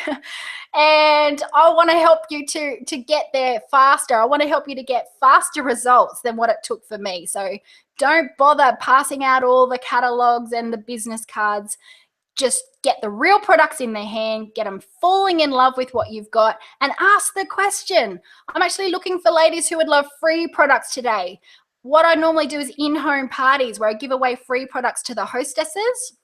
And I want to help you to get there faster. I want to help you to get faster results than what it took for me. So don't bother passing out all the catalogs and the business cards. Just get the real products in their hand, get them falling in love with what you've got, and ask the question. I'm actually looking for ladies who would love free products today. What I normally do is in-home parties where I give away free products to the hostesses.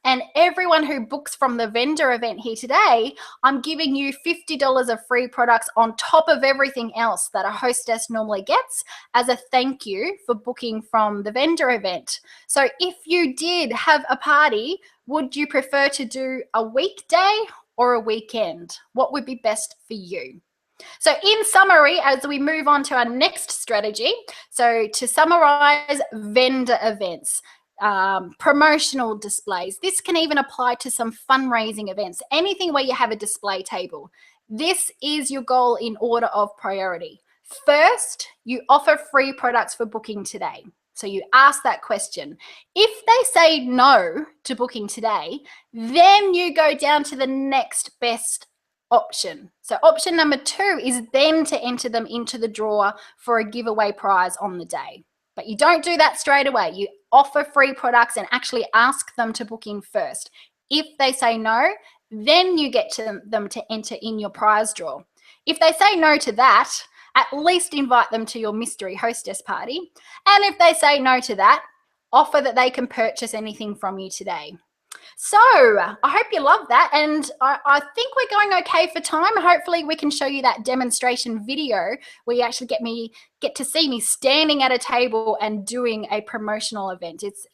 And everyone who books from the vendor event here today, I'm giving you $50 of free products on top of everything else that a hostess normally gets as a thank you for booking from the vendor event. So if you did have a party, would you prefer to do a weekday or a weekend? What would be best for you? So in summary, as we move on to our next strategy, so to summarize vendor events, promotional displays, this can even apply to some fundraising events, anything where you have a display table. This is your goal in order of priority. First, you offer free products for booking today. So you ask that question. If they say no to booking today, then you go down to the next best option. So option number 2 is then to enter them into the drawer for a giveaway prize on the day. But you don't do that straight away. You offer free products and actually ask them to book in first. If they say no, then you get them to enter in your prize draw. If they say no to that, at least invite them to your mystery hostess party. And if they say no to that, offer that they can purchase anything from you today. So I hope you love that, and I think we're going okay for time. Hopefully we can show you that demonstration video where you actually get to see me standing at a table and doing a promotional event. It's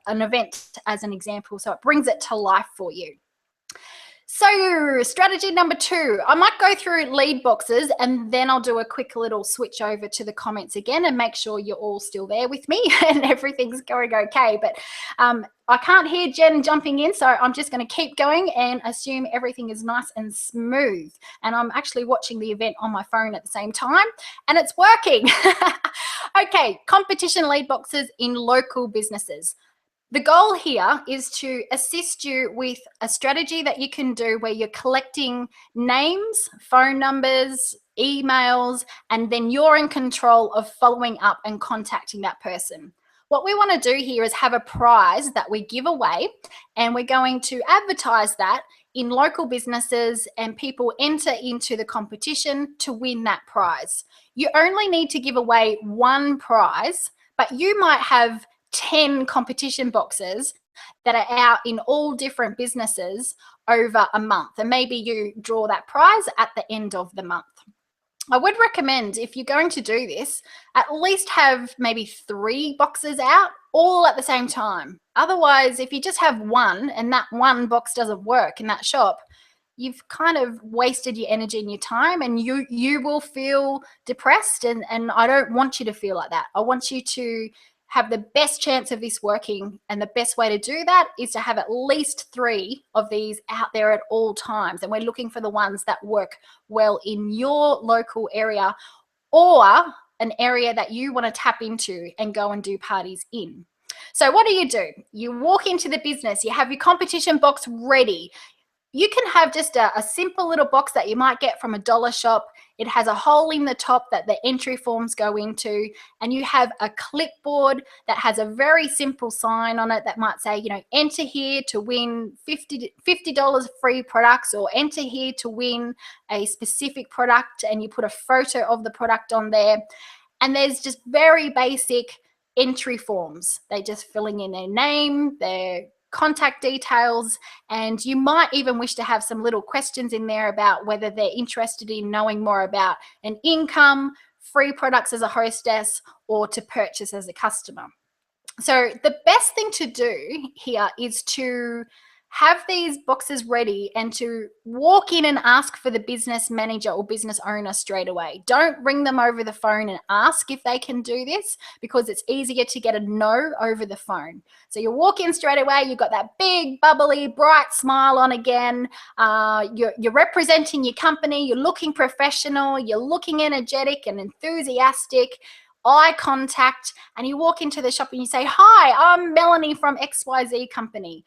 an event as an example, so it brings it to life for you. So strategy number 2, I might go through lead boxes and then I'll do a quick little switch over to the comments again and make sure you're all still there with me and everything's going okay. But I can't hear Jen jumping in, so I'm just going to keep going and assume everything is nice and smooth. And I'm actually watching the event on my phone at the same time, and it's working. Okay, competition lead boxes in local businesses. The goal here is to assist you with a strategy that you can do where you're collecting names, phone numbers, emails, and then you're in control of following up and contacting that person. What we want to do here is have a prize that we give away, and we're going to advertise that in local businesses, and people enter into the competition to win that prize. You only need to give away one prize, but you might have 10 competition boxes that are out in all different businesses over a month, and maybe you draw that prize at the end of the month. I would recommend, if you're going to do this, at least have maybe 3 boxes out all at the same time. Otherwise, if you just have one and that one box doesn't work in that shop, you've kind of wasted your energy and your time, and you will feel depressed, and I don't want you to feel like that. I want you to have the best chance of this working, and the best way to do that is to have at least 3 of these out there at all times, and we're looking for the ones that work well in your local area or an area that you want to tap into and go and do parties in. So what do? You walk into the business, you have your competition box ready. You can have just a simple little box that you might get from a dollar shop. It has a hole in the top that the entry forms go into, and you have a clipboard that has a very simple sign on it that might say, you know, enter here to win $50 free products, or enter here to win a specific product, and you put a photo of the product on there. And there's just very basic entry forms. They're just filling in their name, their contact details, and you might even wish to have some little questions in there about whether they're interested in knowing more about an income, free products as a hostess, or to purchase as a customer. So the best thing to do here is to have these boxes ready and to walk in and ask for the business manager or business owner straight away. Don't ring them over the phone and ask if they can do this, because it's easier to get a no over the phone. So you walk in straight away, you've got that big, bubbly, bright smile on again. You're representing your company, you're looking professional, you're looking energetic and enthusiastic. Eye contact, and you walk into the shop and you say, "Hi, I'm Melanie from XYZ company.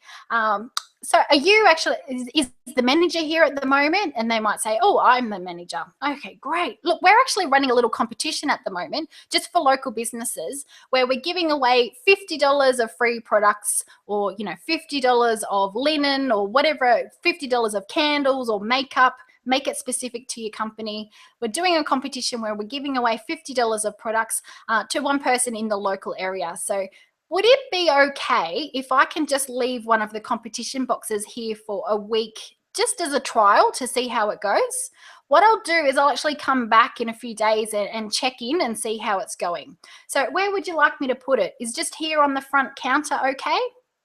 So are you actually, is the manager here at the moment?" And they might say, "Oh, I'm the manager." Okay, great. Look, we're actually running a little competition at the moment just for local businesses where we're giving away $50 of free products, or, you know, $50 of linen, or whatever, $50 of candles or makeup. Make it specific to your company. We're doing a competition where we're giving away $50 of products to one person in the local area. So would it be okay if I can just leave one of the competition boxes here for a week, just as a trial to see how it goes? What I'll do is I'll actually come back in a few days and check in and see how it's going. So where would you like me to put it? Is just here on the front counter okay?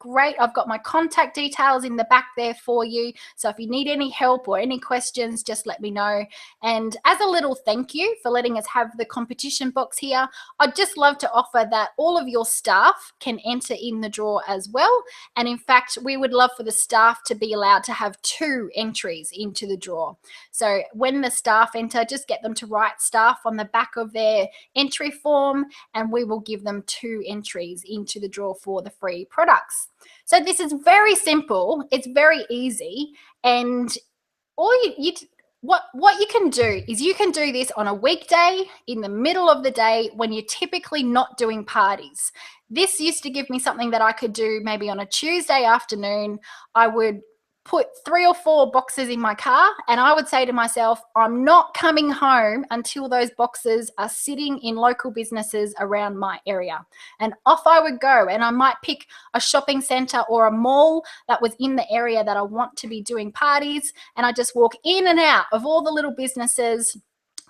great. I've got my contact details in the back there for you. So if you need any help or any questions, just let me know. And as a little thank you for letting us have the competition box here, I'd just love to offer that all of your staff can enter in the draw as well. And in fact, we would love for the staff to be allowed to have 2 entries into the draw. So when the staff enter, just get them to write staff on the back of their entry form, and we will give them 2 entries into the draw for the free products. So this is very simple. It's very easy. And all what you can do is you can do this on a weekday in the middle of the day when you're typically not doing parties. This used to give me something that I could do maybe on a Tuesday afternoon. I would put 3 or 4 boxes in my car, and I would say to myself, I'm not coming home until those boxes are sitting in local businesses around my area. And off I would go, and I might pick a shopping center or a mall that was in the area that I want to be doing parties, and I just walk in and out of all the little businesses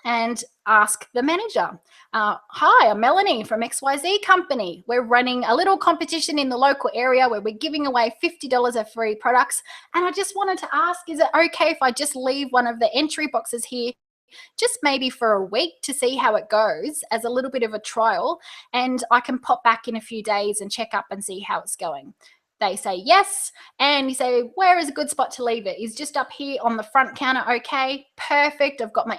and ask the manager, hi, I'm Melanie from XYZ company. We're running a little competition in the local area where we're giving away $50 of free products. And I just wanted to ask, is it okay if I just leave one of the entry boxes here, just maybe for a week to see how it goes as a little bit of a trial, and I can pop back in a few days and check up and see how it's going? They say yes, and you say, where is a good spot to leave it? Is just up here on the front counter okay? Perfect. I've got my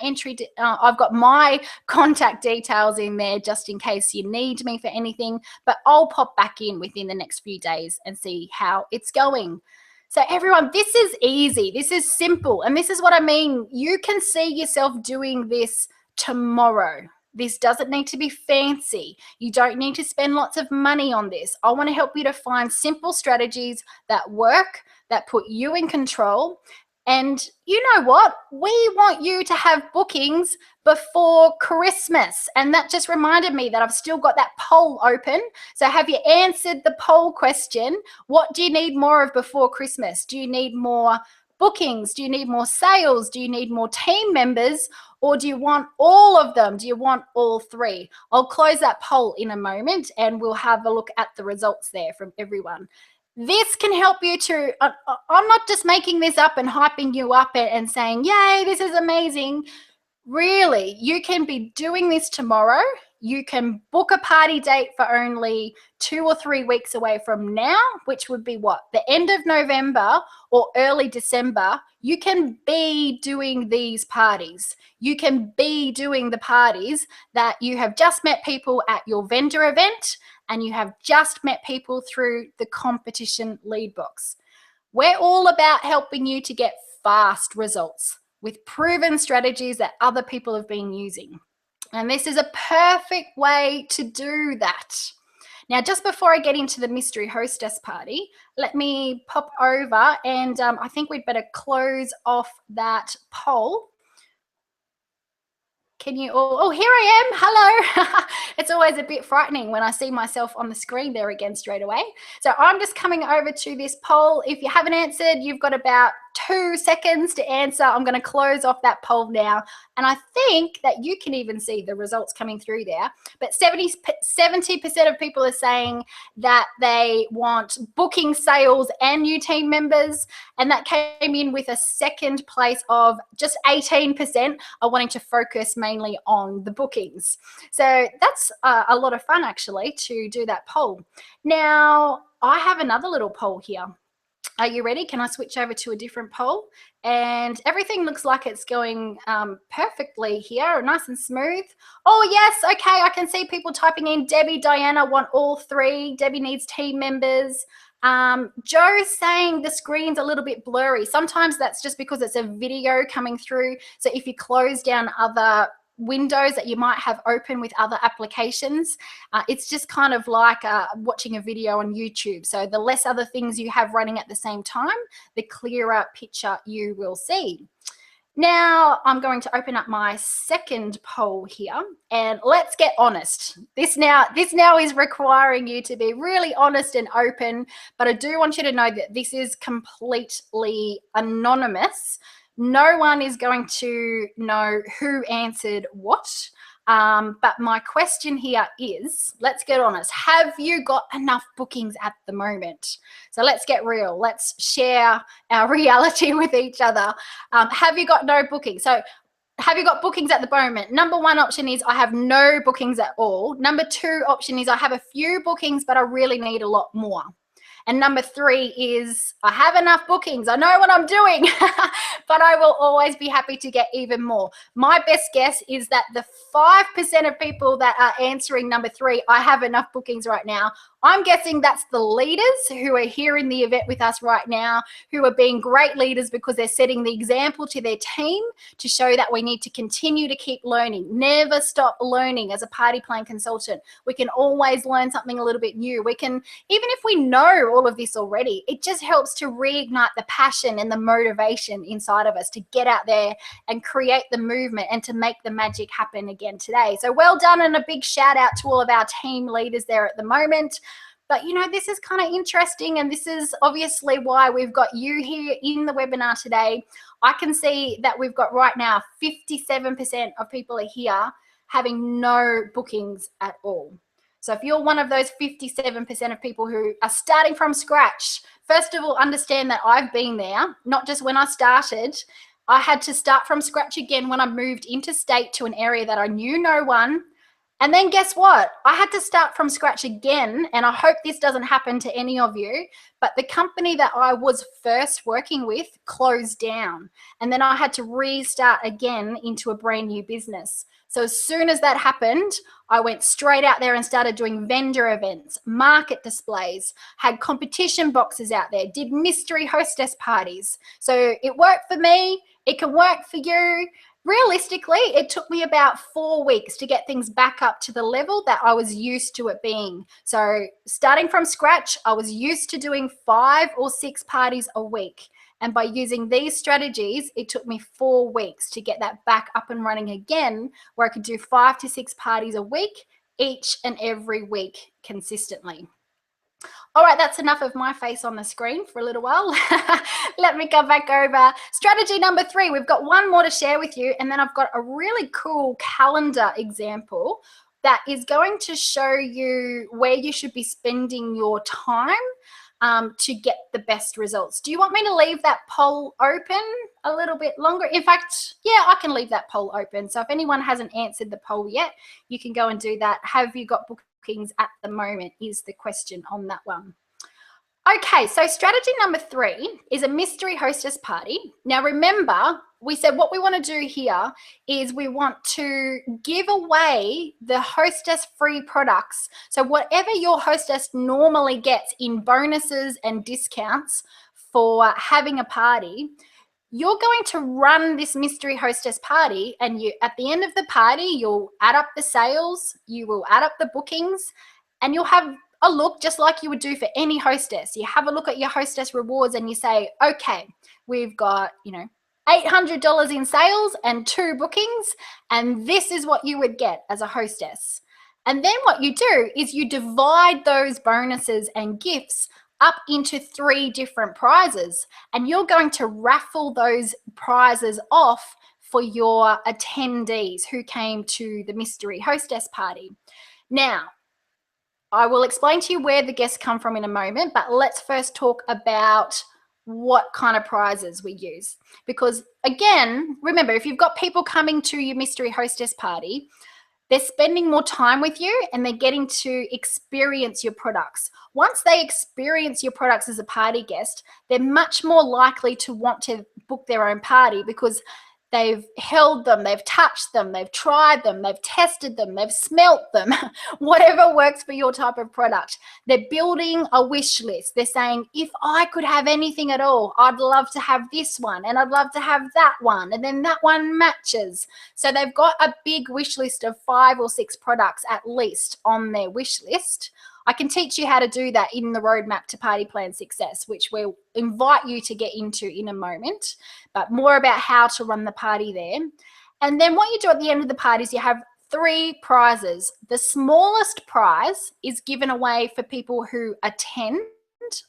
I've got my contact details in there just in case you need me for anything, but I'll pop back in within the next few days and see how it's going. So everyone, this is easy. This is simple. And this is what I mean. You can see yourself doing this tomorrow. This doesn't need to be fancy. You don't need to spend lots of money on this. I want to help you to find simple strategies that work, that put you in control. And you know what? We want you to have bookings before Christmas. And that just reminded me that I've still got that poll open. So have you answered the poll question? What do you need more of before Christmas? Do you need more bookings? Do you need more sales? Do you need more team members? Or do you want all of them? Do you want all 3? I'll close that poll in a moment and we'll have a look at the results there from everyone. This can help you to, I'm not just making this up and hyping you up and saying, yay, this is amazing. Really, you can be doing this tomorrow. You can book a party date for only 2 or 3 weeks away from now, which would be what? The end of November or early December. You can be doing these parties. You can be doing the parties that you have just met people at your vendor event and you have just met people through the competition lead box. We're all about helping you to get fast results with proven strategies that other people have been using. And this is a perfect way to do that. Now, just before I get into the mystery hostess party, let me pop over and I think we'd better close off that poll. Can you all, oh, here I am, hello. It's always a bit frightening when I see myself on the screen there again straight away. So I'm just coming over to this poll. If you haven't answered, you've got about 2 seconds to answer. I'm going to close off that poll now. And I think that you can even see the results coming through there. But 70% of people are saying that they want booking, sales, and new team members. And that came in with a second place of just 18% are wanting to focus mainly on the bookings. So that's a lot of fun, actually, to do that poll. Now, I have another little poll here. Are you ready? Can I switch over to a different poll? And everything looks like it's going perfectly here, nice and smooth. Oh, yes. Okay, I can see people typing in. Debbie, Diana want all 3. Debbie needs team members. Joe's saying the screen's a little bit blurry. Sometimes that's just because it's a video coming through. So if you close down other windows that you might have open with other applications, it's just kind of like watching a video on YouTube. So the less other things you have running at the same time, the clearer picture you will see. Now I'm going to open up my second poll here, and let's get honest. This now is requiring you to be really honest and open, but I do want you to know that this is completely anonymous. No one is going to know who answered what. But my question here is, let's get honest. Have you got enough bookings at the moment? So let's get real. Let's share our reality with each other. Have you got no bookings? So have you got bookings at the moment? Number one option is I have no bookings at all. Number two option is I have a few bookings, but I really need a lot more. And number three is I have enough bookings. I know what I'm doing, but I will always be happy to get even more. My best guess is that the 5% of people that are answering number three, I have enough bookings right now, I'm guessing that's the leaders who are here in the event with us right now, who are being great leaders because they're setting the example to their team to show that we need to continue to keep learning, never stop learning as a party plan consultant. We can always learn something a little bit new. We can, even if we know all of this already, it just helps to reignite the passion and the motivation inside of us to get out there and create the movement and to make the magic happen again today. So well done, and a big shout out to all of our team leaders there at the moment. But, you know, this is kind of interesting, and this is obviously why we've got you here in the webinar today. I can see that we've got right now 57% of people are here having no bookings at all. So if you're one of those 57% of people who are starting from scratch, first of all, understand that I've been there, not just when I started. I had to start from scratch again when I moved interstate to an area that I knew no one. And then guess what? I had to start from scratch again, and I hope this doesn't happen to any of you, but the company that I was first working with closed down, and then I had to restart again into a brand new business. So as soon as that happened, I went straight out there and started doing vendor events, market displays, had competition boxes out there, did mystery hostess parties. So it worked for me. It can work for you. Realistically, it took me about 4 weeks to get things back up to the level that I was used to it being. So starting from scratch, I was used to doing 5 or 6 parties a week. And by using these strategies, it took me 4 weeks to get that back up and running again, where I could do 5 to 6 parties a week, each and every week consistently. All right, that's enough of my face on the screen for a little while. Let me come back over. Strategy number 3, we've got one more to share with you, and then I've got a really cool calendar example that is going to show you where you should be spending your time to get the best results. Do you want me to leave that poll open a little bit longer? In fact, yeah, I can leave that poll open. So if anyone hasn't answered the poll yet, you can go and do that. Have you got bookings at the moment is the question on that one. Okay, so strategy number 3 is a mystery hostess party. Now remember, we said what we want to do here is we want to give away the hostess free products. So whatever your hostess normally gets in bonuses and discounts for having a party, you're going to run this mystery hostess party, and you, at the end of the party, you'll add up the sales, you will add up the bookings, and you'll have a look just like you would do for any hostess. You have a look at your hostess rewards and you say, okay, we've got, you know, $800 in sales and 2 bookings, and this is what you would get as a hostess. And then what you do is you divide those bonuses and gifts up into 3 different prizes, and you're going to raffle those prizes off for your attendees who came to the mystery hostess party. Now, I will explain to you where the guests come from in a moment, but let's first talk about what kind of prizes we use. Because again, remember, if you've got people coming to your mystery hostess party, they're spending more time with you and they're getting to experience your products. Once they experience your products as a party guest, they're much more likely to want to book their own party because they've held them, they've touched them, they've tried them, they've tested them, they've smelt them, whatever works for your type of product. They're building a wish list. They're saying, if I could have anything at all, I'd love to have this one, and I'd love to have that one, and then that one matches. So they've got a big wish list of 5 or 6 products at least on their wish list. I can teach you how to do that in the roadmap to party plan success, which we'll invite you to get into in a moment, but more about how to run the party there. And then what you do at the end of the party is you have 3 prizes. The smallest prize is given away for people who attend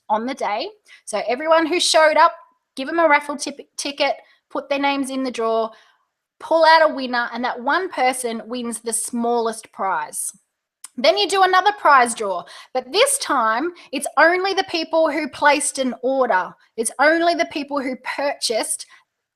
on the day. So everyone who showed up, give them a raffle ticket, put their names in the draw. pull out a winner, and that one person wins the smallest prize. Then you do another prize draw, but this time it's only the people who placed an order. It's only the people who purchased.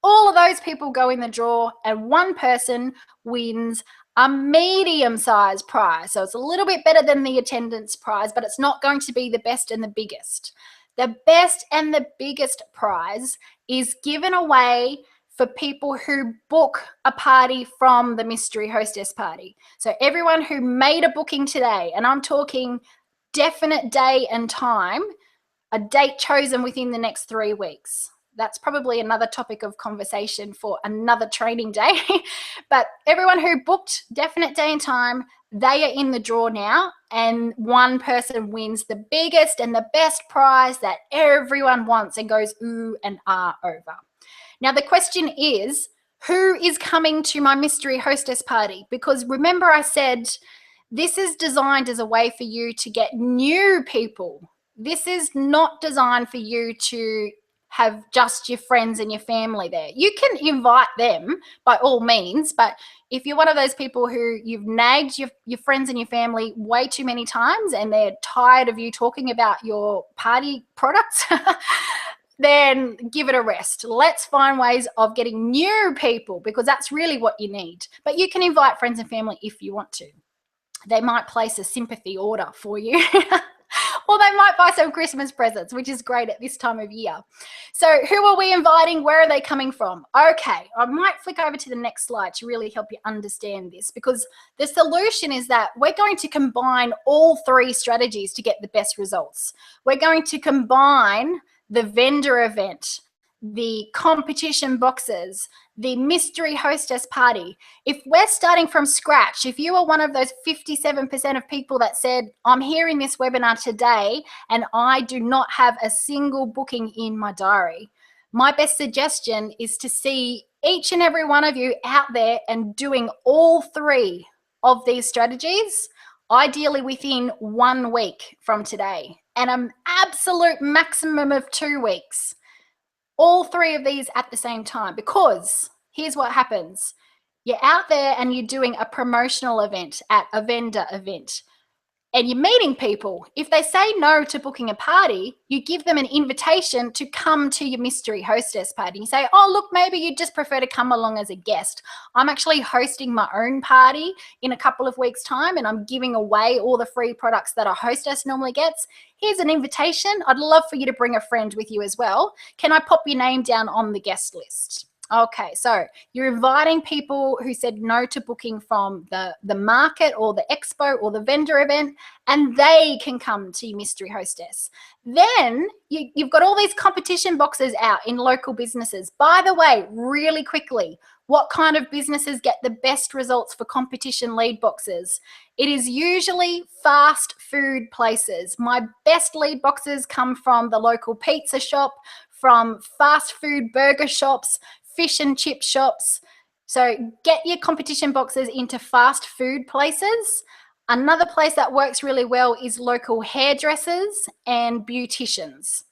All of those people go in the draw, and one person wins a medium-sized prize. So it's a little bit better than the attendance prize, but it's not going to be the best and the biggest. The best and the biggest prize is given away for people who book a party from the mystery hostess party. So everyone who made a booking today, and I'm talking definite day and time, a date chosen within the next 3 weeks. That's probably another topic of conversation for another training day. But everyone who booked definite day and time, they are in the draw now, and one person wins the biggest and the best prize that everyone wants and goes ooh and ah over. Now, the question is, who is coming to my mystery hostess party? Because remember I said this is designed as a way for you to get new people. This is not designed for you to have just your friends and your family there. You can invite them by all means, but if you're one of those people who you've nagged your friends and your family way too many times and they're tired of you talking about your party products, then give it a rest. Let's find ways of getting new people, because that's really what you need. But you can invite friends and family if you want to. They might place a sympathy order for you. Or they might buy some Christmas presents, which is great at this time of year. So who are we inviting? Where are they coming from? Okay, I might flick over to the next slide to really help you understand this, because the solution is that we're going to combine all 3 strategies to get the best results. We're going to combine the vendor event, the competition boxes, the mystery hostess party. If we're starting from scratch, if you are one of those 57% of people that said, I'm hearing this webinar today and I do not have a single booking in my diary, my best suggestion is to see each and every one of you out there and doing all 3 of these strategies, ideally within 1 week from today, and an absolute maximum of 2 weeks. All 3 of these at the same time, because here's what happens. You're out there and you're doing a promotional event at a vendor event, and you're meeting people. If they say no to booking a party, you give them an invitation to come to your mystery hostess party. You say, oh, look, maybe you'd just prefer to come along as a guest. I'm actually hosting my own party in a couple of weeks' time, and I'm giving away all the free products that a hostess normally gets. Here's an invitation. I'd love for you to bring a friend with you as well. Can I pop your name down on the guest list? Okay, so you're inviting people who said no to booking from the market or the expo or the vendor event, and they can come to your mystery hostess. Then you've got all these competition boxes out in local businesses. By the way, really quickly, what kind of businesses get the best results for competition lead boxes? It is usually fast food places. My best lead boxes come from the local pizza shop, from fast food burger shops, fish and chip shops. So get your competition boxes into fast food places. Another place that works really well is local hairdressers and beauticians.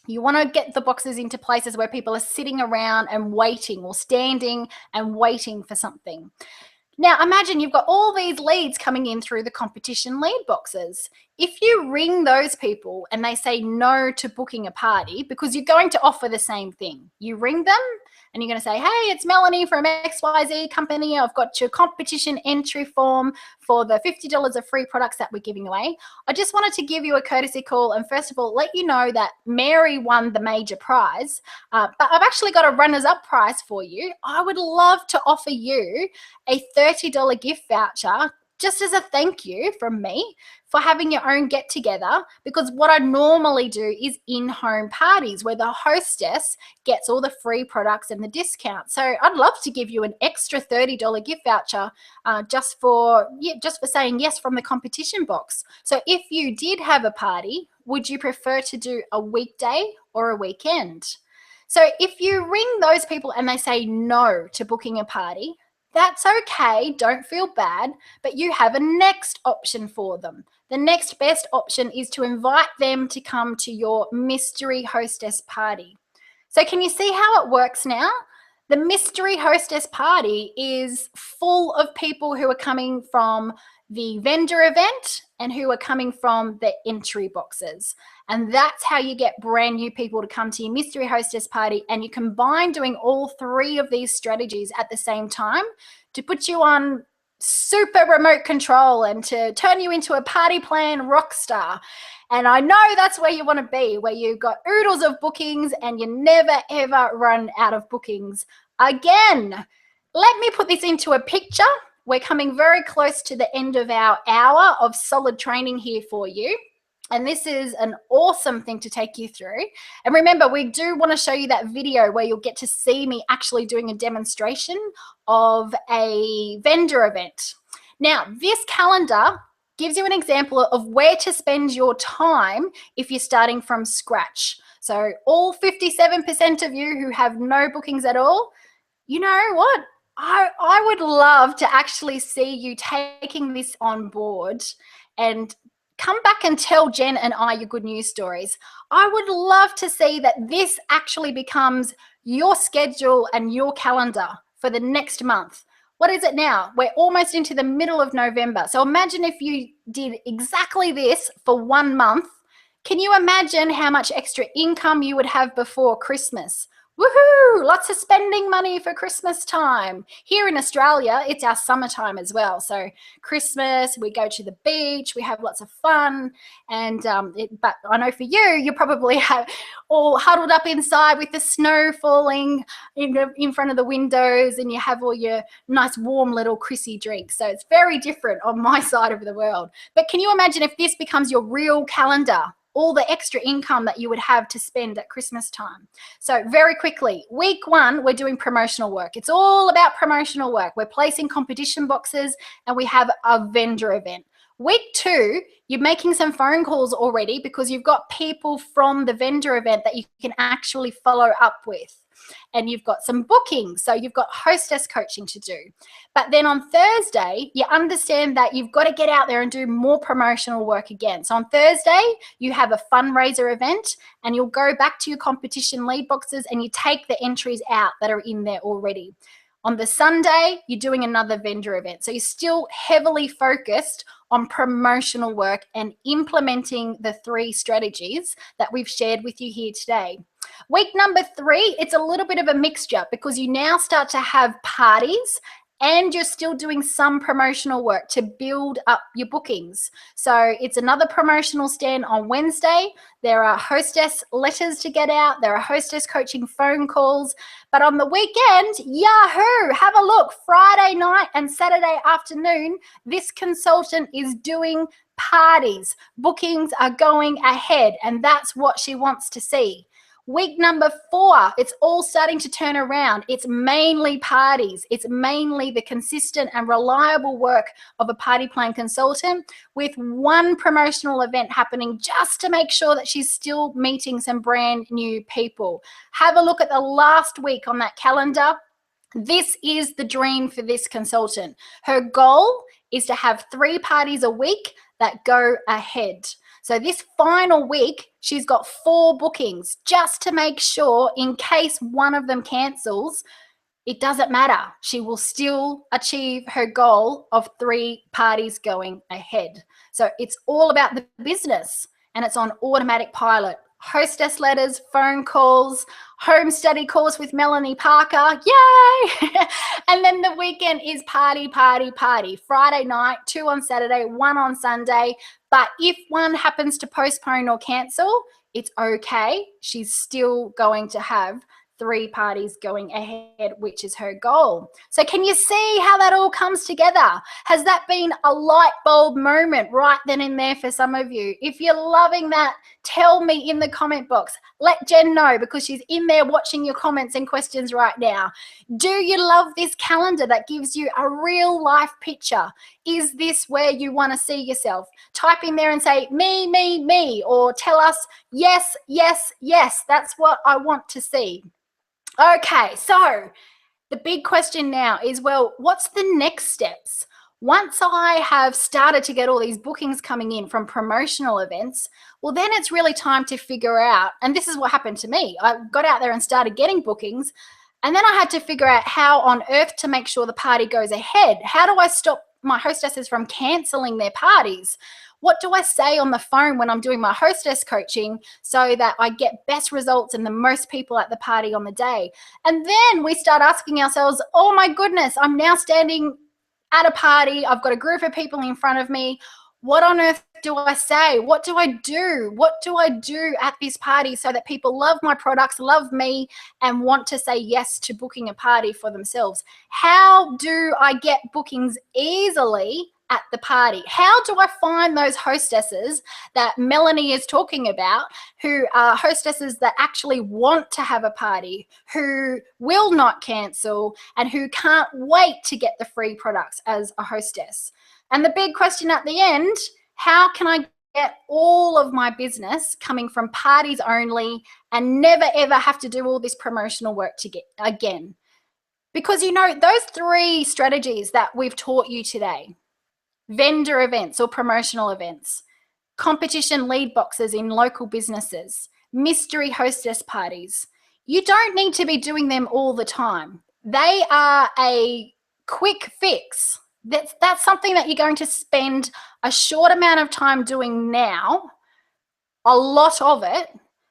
You want to get the boxes into places where people are sitting around and waiting, or standing and waiting for something. Now, imagine you've got all these leads coming in through the competition lead boxes. If you ring those people and they say no to booking a party, because you're going to offer the same thing, you ring them and you're going to say, hey, it's Melanie from XYZ company. I've got your competition entry form for the $50 of free products that we're giving away. I just wanted to give you a courtesy call and first of all, let you know that Mary won the major prize, but I've actually got a runners-up prize for you. I would love to offer you a $30 gift voucher just as a thank you from me for having your own get together, because what I normally do is in-home parties where the hostess gets all the free products and the discount. So I'd love to give you an extra $30 gift voucher just for saying yes from the competition box. So if you did have a party, would you prefer to do a weekday or a weekend? So if you ring those people and they say no to booking a party, that's okay, don't feel bad, but you have a next option for them. The next best option is to invite them to come to your mystery hostess party. So can you see how it works now? The mystery hostess party is full of people who are coming from the vendor event and who are coming from the entry boxes. And that's how you get brand new people to come to your mystery hostess party. And you combine doing all three of these strategies at the same time to put you on super remote control and to turn you into a party plan rock star. And I know that's where you want to be, where you've got oodles of bookings and you never ever run out of bookings again. Let me put this into a picture. We're coming very close to the end of our hour of solid training here for you. And this is an awesome thing to take you through. And remember, we do want to show you that video where you'll get to see me actually doing a demonstration of a vendor event. Now, this calendar gives you an example of where to spend your time if you're starting from scratch. So all 57% of you who have no bookings at all, you know what? I would love to actually see you taking this on board and come back and tell Jen and I your good news stories. I would love to see that this actually becomes your schedule and your calendar for the next month. What is it now? We're almost into the middle of November. So imagine if you did exactly this for 1 month. Can you imagine how much extra income you would have before Christmas? Woohoo! Lots of spending money for Christmas time. Here in Australia, it's our summertime as well. So Christmas, we go to the beach, we have lots of fun. And but I know for you, you probably have all huddled up inside with the snow falling in front of the windows, and you have all your nice warm little Chrissy drinks. So it's very different on my side of the world. But can you imagine if this becomes your real calendar? All the extra income that you would have to spend at Christmas time. So very quickly, week 1, we're doing promotional work. It's all about promotional work. We're placing competition boxes and we have a vendor event. Week 2, you're making some phone calls already because you've got people from the vendor event that you can actually follow up with. And you've got some bookings, so you've got hostess coaching to do. But then on Thursday, you understand that you've got to get out there and do more promotional work again. So on Thursday, you have a fundraiser event and you'll go back to your competition lead boxes and you take the entries out that are in there already. On the Sunday, you're doing another vendor event. So you're still heavily focused on promotional work and implementing the 3 strategies that we've shared with you here today. Week number 3, it's a little bit of a mixture because you now start to have parties and you're still doing some promotional work to build up your bookings. So it's another promotional stand on Wednesday. There are hostess letters to get out. There are hostess coaching phone calls. But on the weekend, yahoo, have a look. Friday night and Saturday afternoon, this consultant is doing parties. Bookings are going ahead, and that's what she wants to see. Week number 4, it's all starting to turn around. It's mainly parties. It's mainly the consistent and reliable work of a party plan consultant with 1 promotional event happening just to make sure that she's still meeting some brand new people. Have a look at the last week on that calendar. This is the dream for this consultant. Her goal is to have 3 parties a week that go ahead. So this final week, she's got 4 bookings just to make sure in case one of them cancels, it doesn't matter. She will still achieve her goal of 3 parties going ahead. So it's all about the business and it's on automatic pilot. Hostess letters, phone calls, home study course with Melanie Parker. Yay! And then the weekend is party, party, party. Friday night, 2 on Saturday, 1 on Sunday. But if one happens to postpone or cancel, it's okay. She's still going to have 3 parties going ahead, which is her goal. So can you see how that all comes together? Has that been a light bulb moment right then and there for some of you? If you're loving that, tell me in the comment box. Let Jen know because she's in there watching your comments and questions right now. Do you love this calendar that gives you a real life picture? Is this where you want to see yourself? Type in there and say, me, me, me, or tell us, yes, yes, yes, that's what I want to see. Okay, so the big question now is, well, what's the next steps? Once I have started to get all these bookings coming in from promotional events, well, then it's really time to figure out, and this is what happened to me. I got out there and started getting bookings, And then I had to figure out how on earth to make sure the party goes ahead. How do I stop my hostesses from canceling their parties? What do I say on the phone when I'm doing my hostess coaching so that I get best results and the most people at the party on the day? And then we start asking ourselves, oh my goodness, I'm now standing at a party. I've got a group of people in front of me. What on earth do I say? What do I do? What do I do at this party so that people love my products, love me, and want to say yes to booking a party for themselves? How do I get bookings easily at the party? How do I find those hostesses that Melanie is talking about, who are hostesses that actually want to have a party, who will not cancel, and who can't wait to get the free products as a hostess? And the big question at the end, how can I get all of my business coming from parties only and never ever have to do all this promotional work to get again? Because, you know, those 3 strategies that we've taught you today, vendor events or promotional events, competition lead boxes in local businesses, mystery hostess parties, you don't need to be doing them all the time. They are a quick fix. That's something that you're going to spend a short amount of time doing now, a lot of it,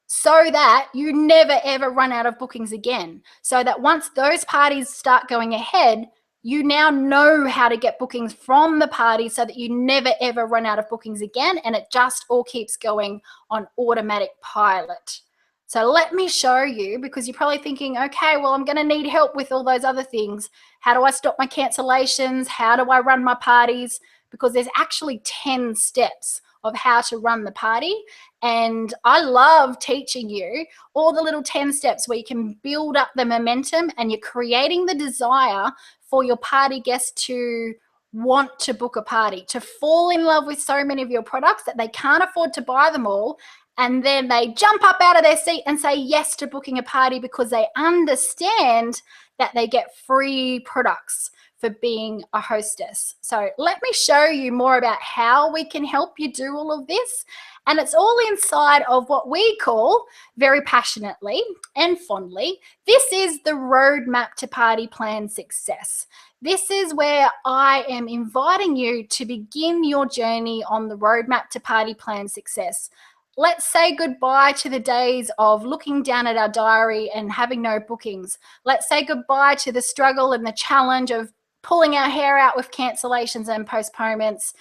so that you never ever run out of bookings again. So that once those parties start going ahead, you now know how to get bookings from the party so that you never ever run out of bookings again, and it just all keeps going on automatic pilot. So let me show you, because you're probably thinking, okay, well, I'm going to need help with all those other things. How do I stop my cancellations? How do I run my parties? Because there's actually 10 steps of how to run the party. And I love teaching you all the little 10 steps where you can build up the momentum and you're creating the desire for your party guests to want to book a party, to fall in love with so many of your products that they can't afford to buy them all. And then they jump up out of their seat and say yes to booking a party because they understand that they get free products for being a hostess. So let me show you more about how we can help you do all of this. And it's all inside of what we call, very passionately and fondly, this is the roadmap to party plan success. This is where I am inviting you to begin your journey on the roadmap to party plan success. Let's say goodbye to the days of looking down at our diary and having no bookings. Let's say goodbye to the struggle and the challenge of pulling our hair out with cancellations and postponements.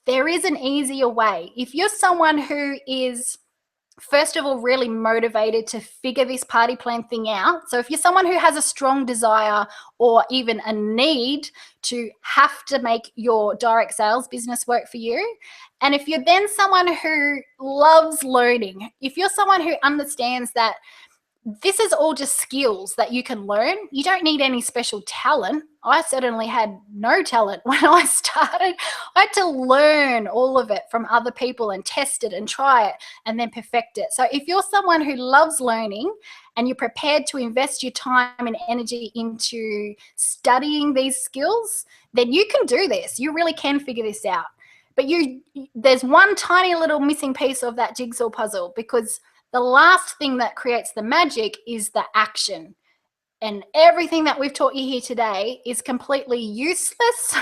There is an easier way. If you're someone who is, first of all, really motivated to figure this party plan thing out. So if you're someone who has a strong desire or even a need to have to make your direct sales business work for you, and if you're then someone who loves learning, if you're someone who understands that this is all just skills that you can learn. You don't need any special talent. I certainly had no talent when I started. I had to learn all of it from other people and test it and try it and then perfect it. So if you're someone who loves learning and you're prepared to invest your time and energy into studying these skills, then you can do this. You really can figure this out. But there's one tiny little missing piece of that jigsaw puzzle, because the last thing that creates the magic is the action. And everything that we've taught you here today is completely useless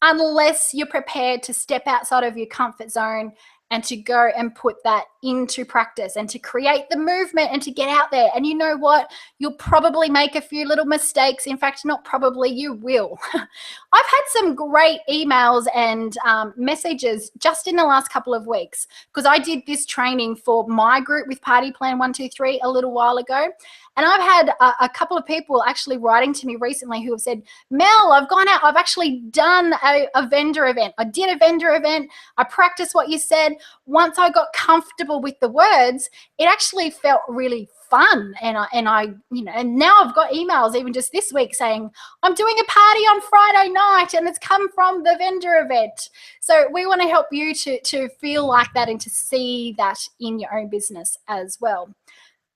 unless you're prepared to step outside of your comfort zone and to go and put that into practice and to create the movement and to get out there. And you know what? You'll probably make a few little mistakes. In fact, not probably, you will. I've had some great emails and messages just in the last couple of weeks, because I did this training for my group with Party Plan 123 a little while ago. And I've had a couple of people actually writing to me recently who have said, Mel, I've gone out, I've actually done a vendor event. I did a vendor event. I practiced what you said. Once I got comfortable with the words, it actually felt really fun. And now I've got emails even just this week saying, I'm doing a party on Friday night and it's come from the vendor event. So we want to help you to feel like that and to see that in your own business as well.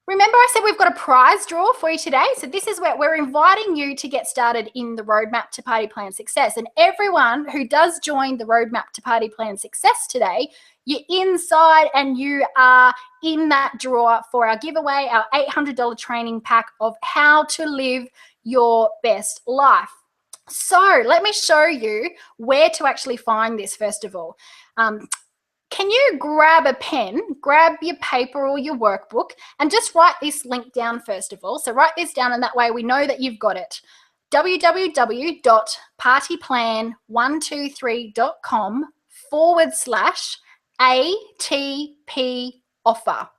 Remember I said we've got a prize draw for you today? So this is where we're inviting you to get started in the Roadmap to Party Plan Success. And everyone who does join the Roadmap to Party Plan Success today, you're inside and you are in that draw for our giveaway, our $800 training pack of how to live your best life. So let me show you where to actually find this first of all. Can you grab a pen, grab your paper or your workbook, and just write this link down first of all. So write this down, and that way we know that you've got it. www.partyplan123.com/ATP offer.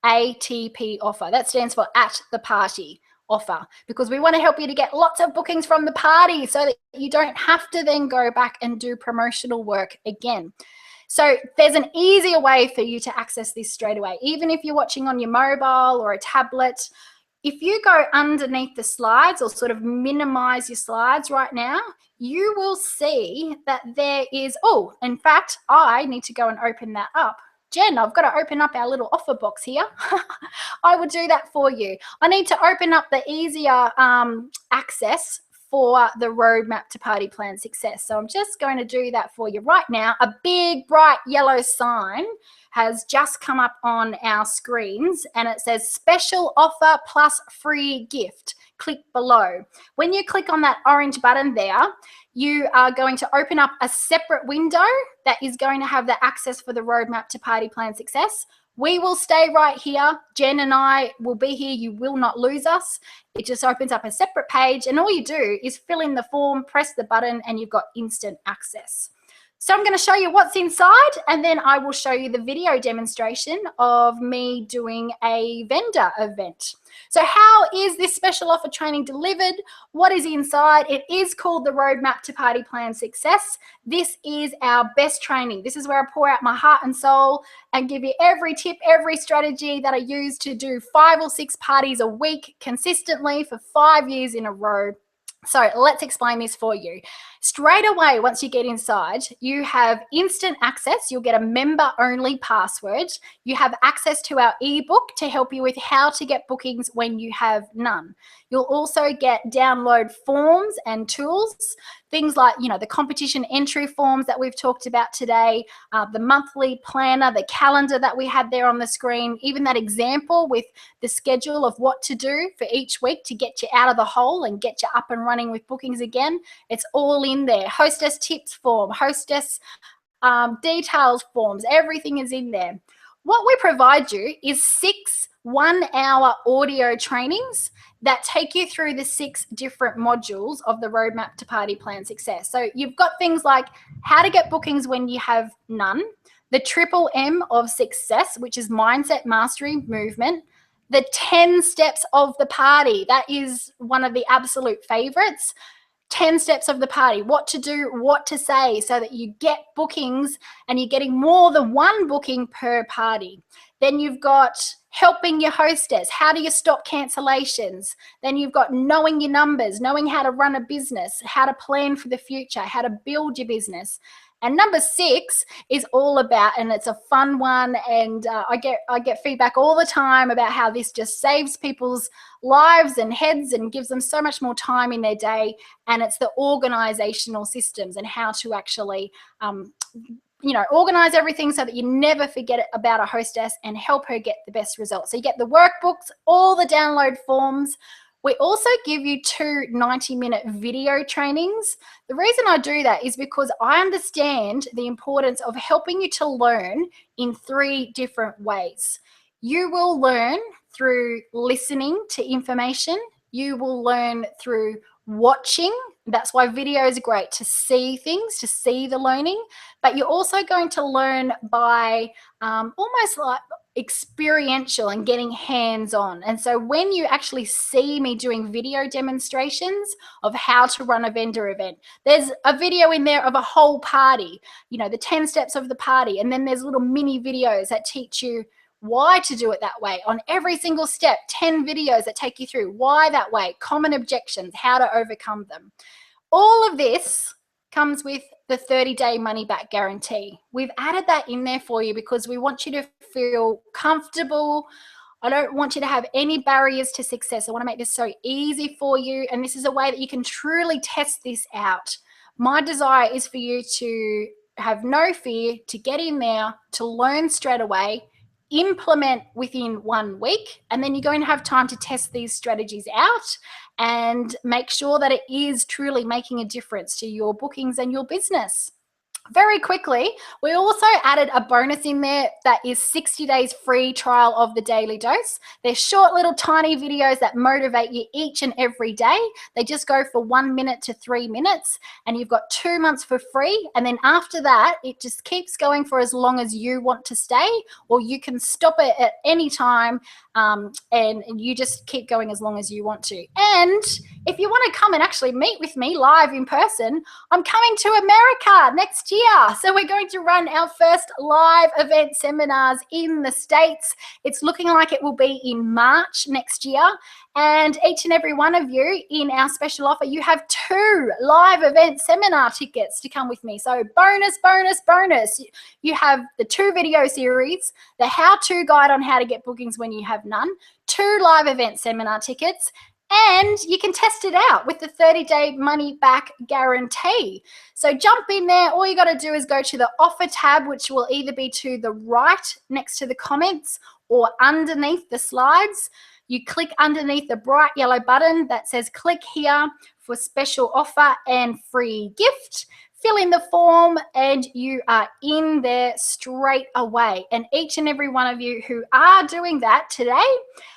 ATP offer. That stands for at the party offer, because we want to help you to get lots of bookings from the party so that you don't have to then go back and do promotional work again. So there's an easier way for you to access this straight away. Even if you're watching on your mobile or a tablet, if you go underneath the slides or sort of minimize your slides right now, you will see that there is, oh, in fact, I need to go and open that up. Jen, I've got to open up our little offer box here. I will do that for you. I need to open up the easier access for the Roadmap to Party Plan Success. So I'm just going to do that for you right now. A big bright yellow sign has just come up on our screens and it says special offer plus free gift. Click below. When you click on that orange button there, you are going to open up a separate window that is going to have the access for the Roadmap to Party Plan Success. We will stay right here. Jen and I will be here. You will not lose us. It just opens up a separate page, and all you do is fill in the form, press the button, and you've got instant access. So I'm going to show you what's inside, and then I will show you the video demonstration of me doing a vendor event. So how is this special offer training delivered? What is inside? It is called the Roadmap to Party Plan Success. This is our best training. This is where I pour out my heart and soul and give you every tip, every strategy that I use to do 5 or 6 parties a week consistently for 5 years in a row. So let's explain this for you. Straight away, once you get inside, you have instant access. You'll get a member-only password. You have access to our ebook to help you with how to get bookings when you have none. You'll also get download forms and tools, things like, you know, the competition entry forms that we've talked about today, the monthly planner, the calendar that we had there on the screen, even that example with the schedule of what to do for each week to get you out of the hole and get you up and running with bookings again. It's all in there. Hostess tips form, hostess details forms, everything is in there. What we provide you is 6 one-hour audio trainings that take you through the 6 different modules of the Roadmap to Party Plan Success. So you've got things like how to get bookings when you have none, the triple M of success, which is mindset, mastery, movement, the 10 steps of the party. That is one of the absolute favorites. 10 steps of the party, what to do, what to say, so that you get bookings and you're getting more than 1 booking per party. Then you've got helping your hostess. How do you stop cancellations? Then you've got knowing your numbers, knowing how to run a business, how to plan for the future, how to build your business. And number 6 is all about, and it's a fun one, and I get feedback all the time about how this just saves people's lives and heads and gives them so much more time in their day, and it's the organizational systems and how to actually organize everything so that you never forget about a hostess and help her get the best results. So you get the workbooks, all the download forms. We also give you 2 90-minute video trainings. The reason I do that is because I understand the importance of helping you to learn in 3 different ways. You will learn through listening to information. You will learn through watching. That's why videos are great, to see things, to see the learning. But you're also going to learn by almost like experiential and getting hands-on. And so when you actually see me doing video demonstrations of how to run a vendor event, there's a video in there of a whole party, the 10 steps of the party. And then there's little mini videos that teach you why to do it that way. On every single step, 10 videos that take you through why that way, common objections, how to overcome them. All of this comes with the 30-day money-back guarantee. We've added that in there for you because we want you to feel comfortable. I don't want you to have any barriers to success. I want to make this so easy for you. And this is a way that you can truly test this out. My desire is for you to have no fear, to get in there, to learn straight away, implement within 1 week, and then you're going to have time to test these strategies out and make sure that it is truly making a difference to your bookings and your business. Very quickly, we also added a bonus in there that is 60 days free trial of the Daily Dose. They're short little tiny videos that motivate you each and every day. They just go for 1 minute to 3 minutes, and you've got 2 months for free. And then after that, it just keeps going for as long as you want to stay, or you can stop it at any time, and you just keep going as long as you want to. And if you want to come and actually meet with me live in person, I'm coming to America next year. So we're going to run our first live event seminars in the States. It's looking like it will be in March next year. And each and every one of you in our special offer, you have 2 live event seminar tickets to come with me. So bonus, bonus, bonus. You have the 2 video series, the how-to guide on how to get bookings when you have none, 2 live event seminar tickets, and you can test it out with the 30-day money-back guarantee. So jump in there. All you got to do is go to the offer tab, which will either be to the right next to the comments or underneath the slides. You click underneath the bright yellow button that says click here for special offer and free gift. Fill in the form and you are in there straight away. And each and every one of you who are doing that today,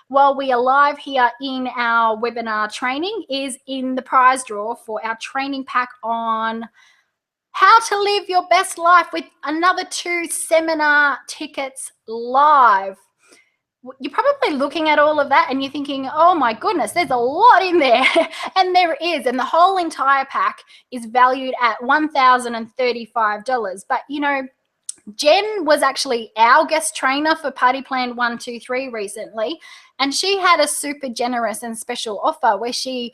while we are live here in our webinar training, is in the prize draw for our training pack on how to live your best life with another 2 seminar tickets live. You're probably looking at all of that and you're thinking, oh my goodness, there's a lot in there. And there is. And the whole entire pack is valued at $1,035. But, you know, Jen was actually our guest trainer for Party Plan 123 recently, and she had a super generous and special offer where she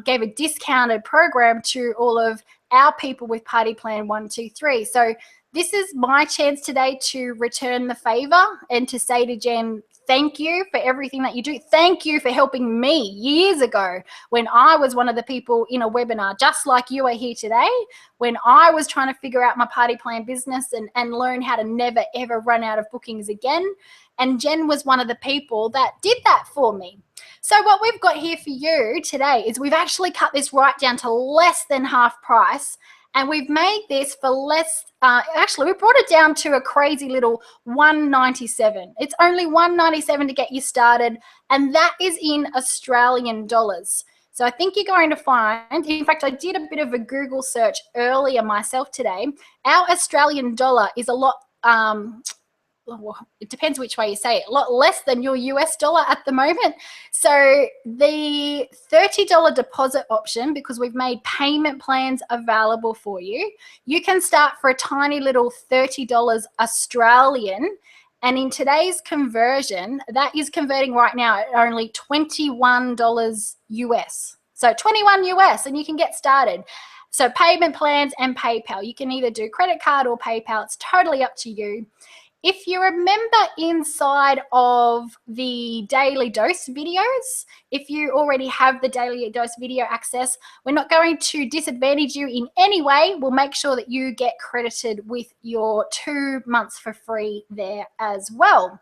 gave a discounted program to all of our people with Party Plan 123. So this is my chance today to return the favor and to say to Jen, thank you for everything that you do. Thank you for helping me years ago when I was one of the people in a webinar, just like you are here today, when I was trying to figure out my party plan business and learn how to never, ever run out of bookings again. And Jen was one of the people that did that for me. So what we've got here for you today is we've actually cut this right down to less than half price. And we've made this for less, actually we brought it down to a crazy little $197. It's only $197 to get you started, and that is in Australian dollars. So I think you're going to find, in fact, I did a bit of a Google search earlier myself today. Our Australian dollar is a lot, well, it depends which way you say it, a lot less than your US dollar at the moment. So the $30 deposit option, because we've made payment plans available for you, you can start for a tiny little $30 Australian. And in today's conversion, that is converting right now at only $21 US. So 21 US, and you can get started. So payment plans and PayPal, you can either do credit card or PayPal. It's totally up to you. If you remember inside of the Daily Dose videos, if you already have the Daily Dose video access, we're not going to disadvantage you in any way. We'll make sure that you get credited with your 2 months for free there as well.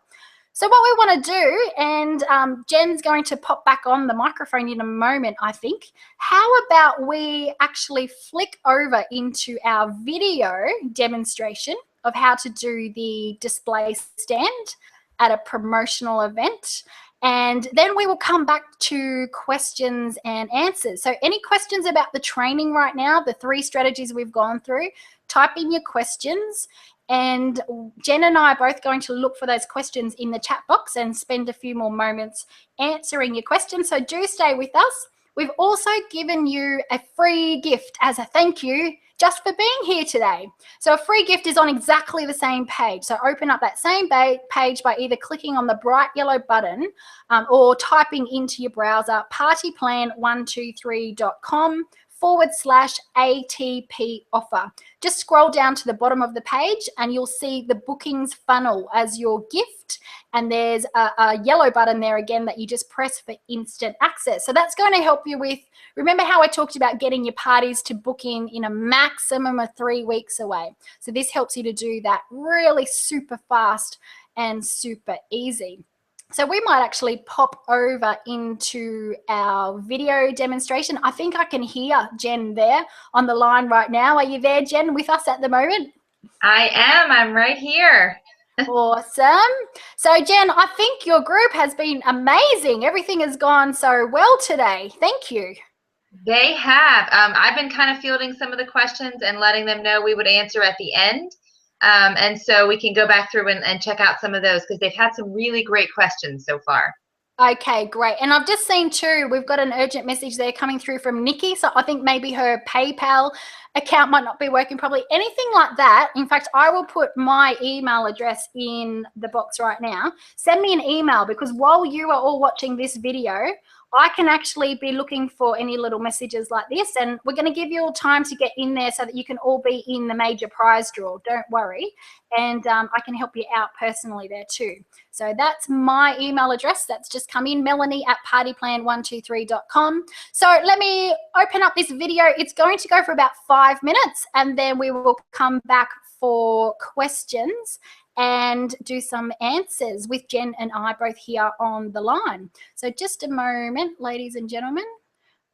So what we want to do, and Jen's going to pop back on the microphone in a moment, I think. How about we actually flick over into our video demonstration of how to do the display stand at a promotional event. And then we will come back to questions and answers. So any questions about the training right now, the 3 strategies we've gone through, type in your questions. And Jen and I are both going to look for those questions in the chat box and spend a few more moments answering your questions. So do stay with us. We've also given you a free gift as a thank you just for being here today. So a free gift is on exactly the same page. So open up that same page by either clicking on the bright yellow button or typing into your browser partyplan123.com/ /ATP offer. Just scroll down to the bottom of the page and you'll see the bookings funnel as your gift. And there's a yellow button there again that you just press for instant access. So that's going to help you with, remember how I talked about getting your parties to book in a maximum of 3 weeks away. So this helps you to do that really super fast and super easy. So we might actually pop over into our video demonstration. I think I can hear Jen there on the line right now. Are you there, Jen, with us at the moment? I am. I'm right here. Awesome. So Jen, I think your group has been amazing. Everything has gone so well today. Thank you. They have. I've been kind of fielding some of the questions and letting them know we would answer at the end. And so we can go back through and check out some of those because they've had some really great questions so far. Okay, great. And I've just seen too, we've got an urgent message there coming through from Nikki. So I think maybe her PayPal account might not be working properly. Anything like that. In fact, I will put my email address in the box right now. Send me an email because while you are all watching this video, I can actually be looking for any little messages like this, and we're going to give you all time to get in there so that you can all be in the major prize draw. Don't worry. And I can help you out personally there too. So that's my email address. That's just come in, melanie@partyplan123.com. So let me open up this video. It's going to go for about 5 minutes, and then we will come back for questions and do some answers with Jen and I both here on the line. So just a moment, ladies and gentlemen.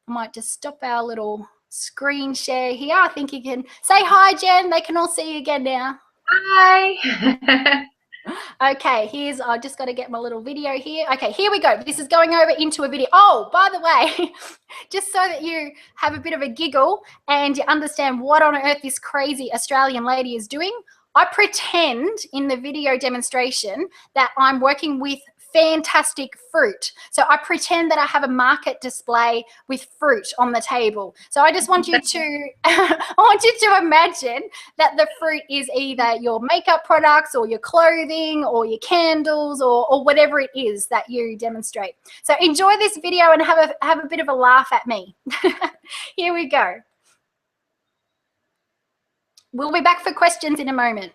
I might just stop our little screen share here. I think you can say hi, Jen. They can all see you again now. Hi. Okay, I just got to get my little video here. Okay, here we go. This is going over into a video. Oh, by the way, just so that you have a bit of a giggle and you understand what on earth this crazy Australian lady is doing, I pretend in the video demonstration that I'm working with fantastic fruit. So I pretend that I have a market display with fruit on the table. So I just want you to I want you to imagine that the fruit is either your makeup products or your clothing or your candles or whatever it is that you demonstrate. So enjoy this video and have a bit of a laugh at me. Here we go. We'll be back for questions in a moment.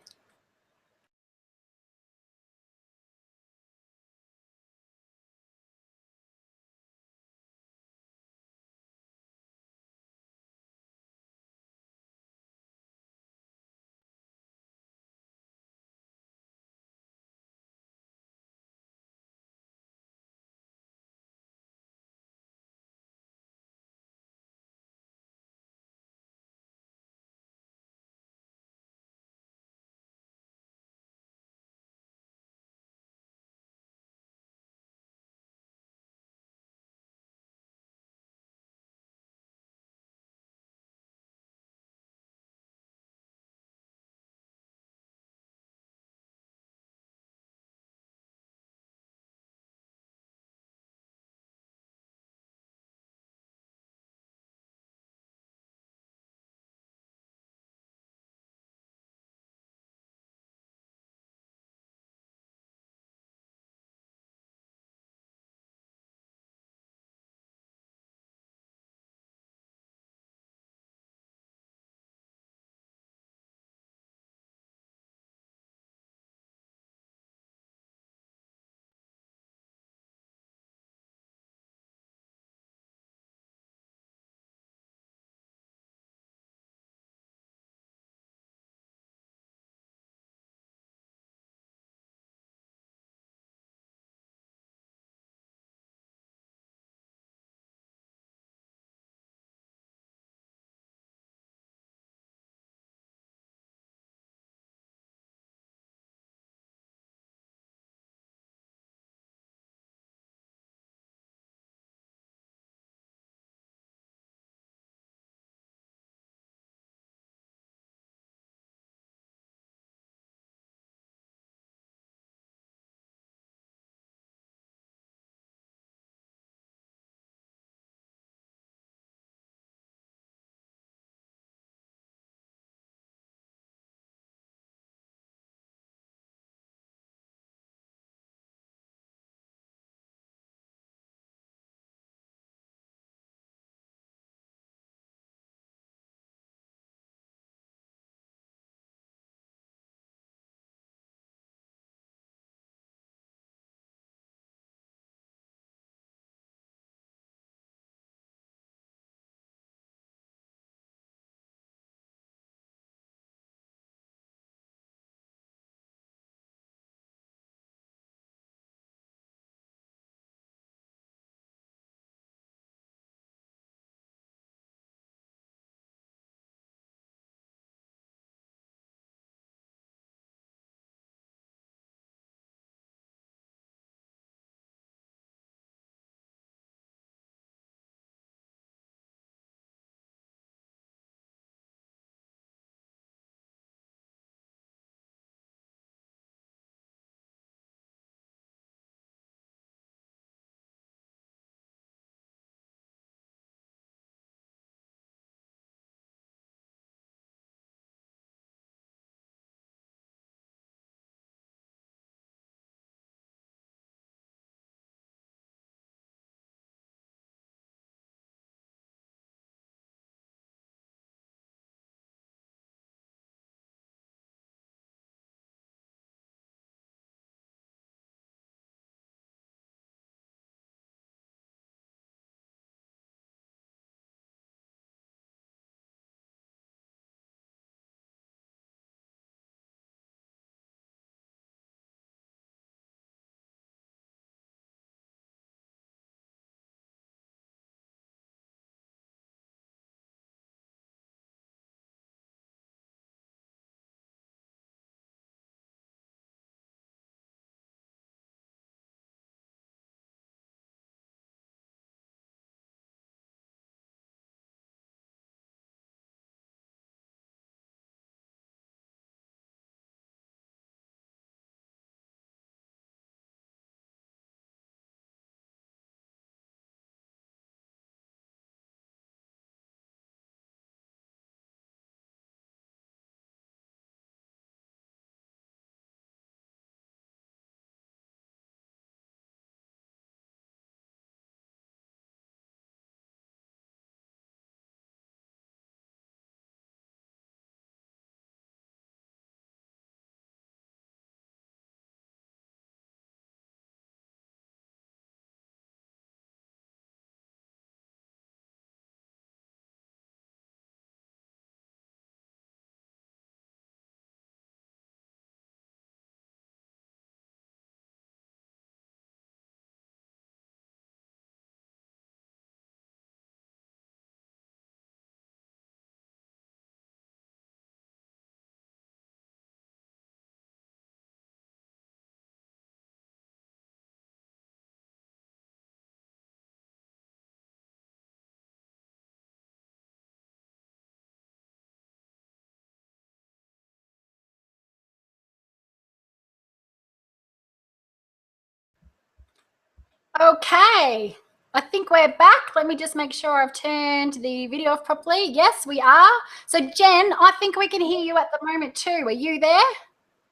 Okay, I think we're back. Let me just make sure I've turned the video off properly. Yes, we are. So Jen, I think we can hear you at the moment too. Are you there?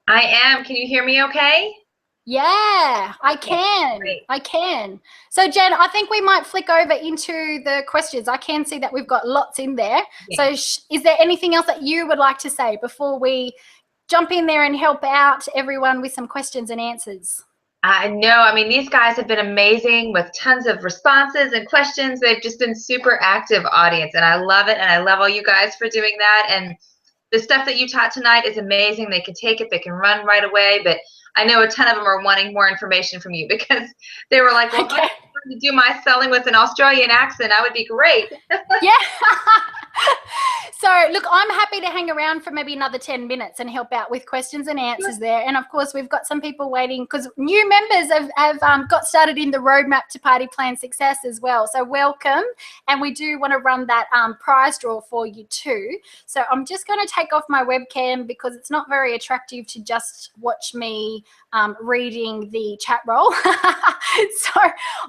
I am. Can you hear me okay? Yeah, I Okay, can. great. I can. So Jen, I think we might flick over into the questions. I can see that we've got lots in there. So Okay. is there anything else that you would like to say before we jump in there and help out everyone with some questions and answers? I know. I mean, these guys have been amazing with tons of responses and questions. They've just been super active audience, and I love it. And I love all you guys for doing that. And the stuff that you taught tonight is amazing. They can take it, they can run right away. But I know a ton of them are wanting more information from you because they were like, well, if I Okay. wanted to do my selling with an Australian accent, I would be great. Yeah. So look, I'm happy to hang around for maybe another 10 minutes and help out with questions and answers there. And of course, we've got some people waiting because new members have got started in the roadmap to party plan success as well. So welcome. And we do want to run that prize draw for you too. So I'm just going to take off my webcam because it's not very attractive to just watch me reading the chat roll. So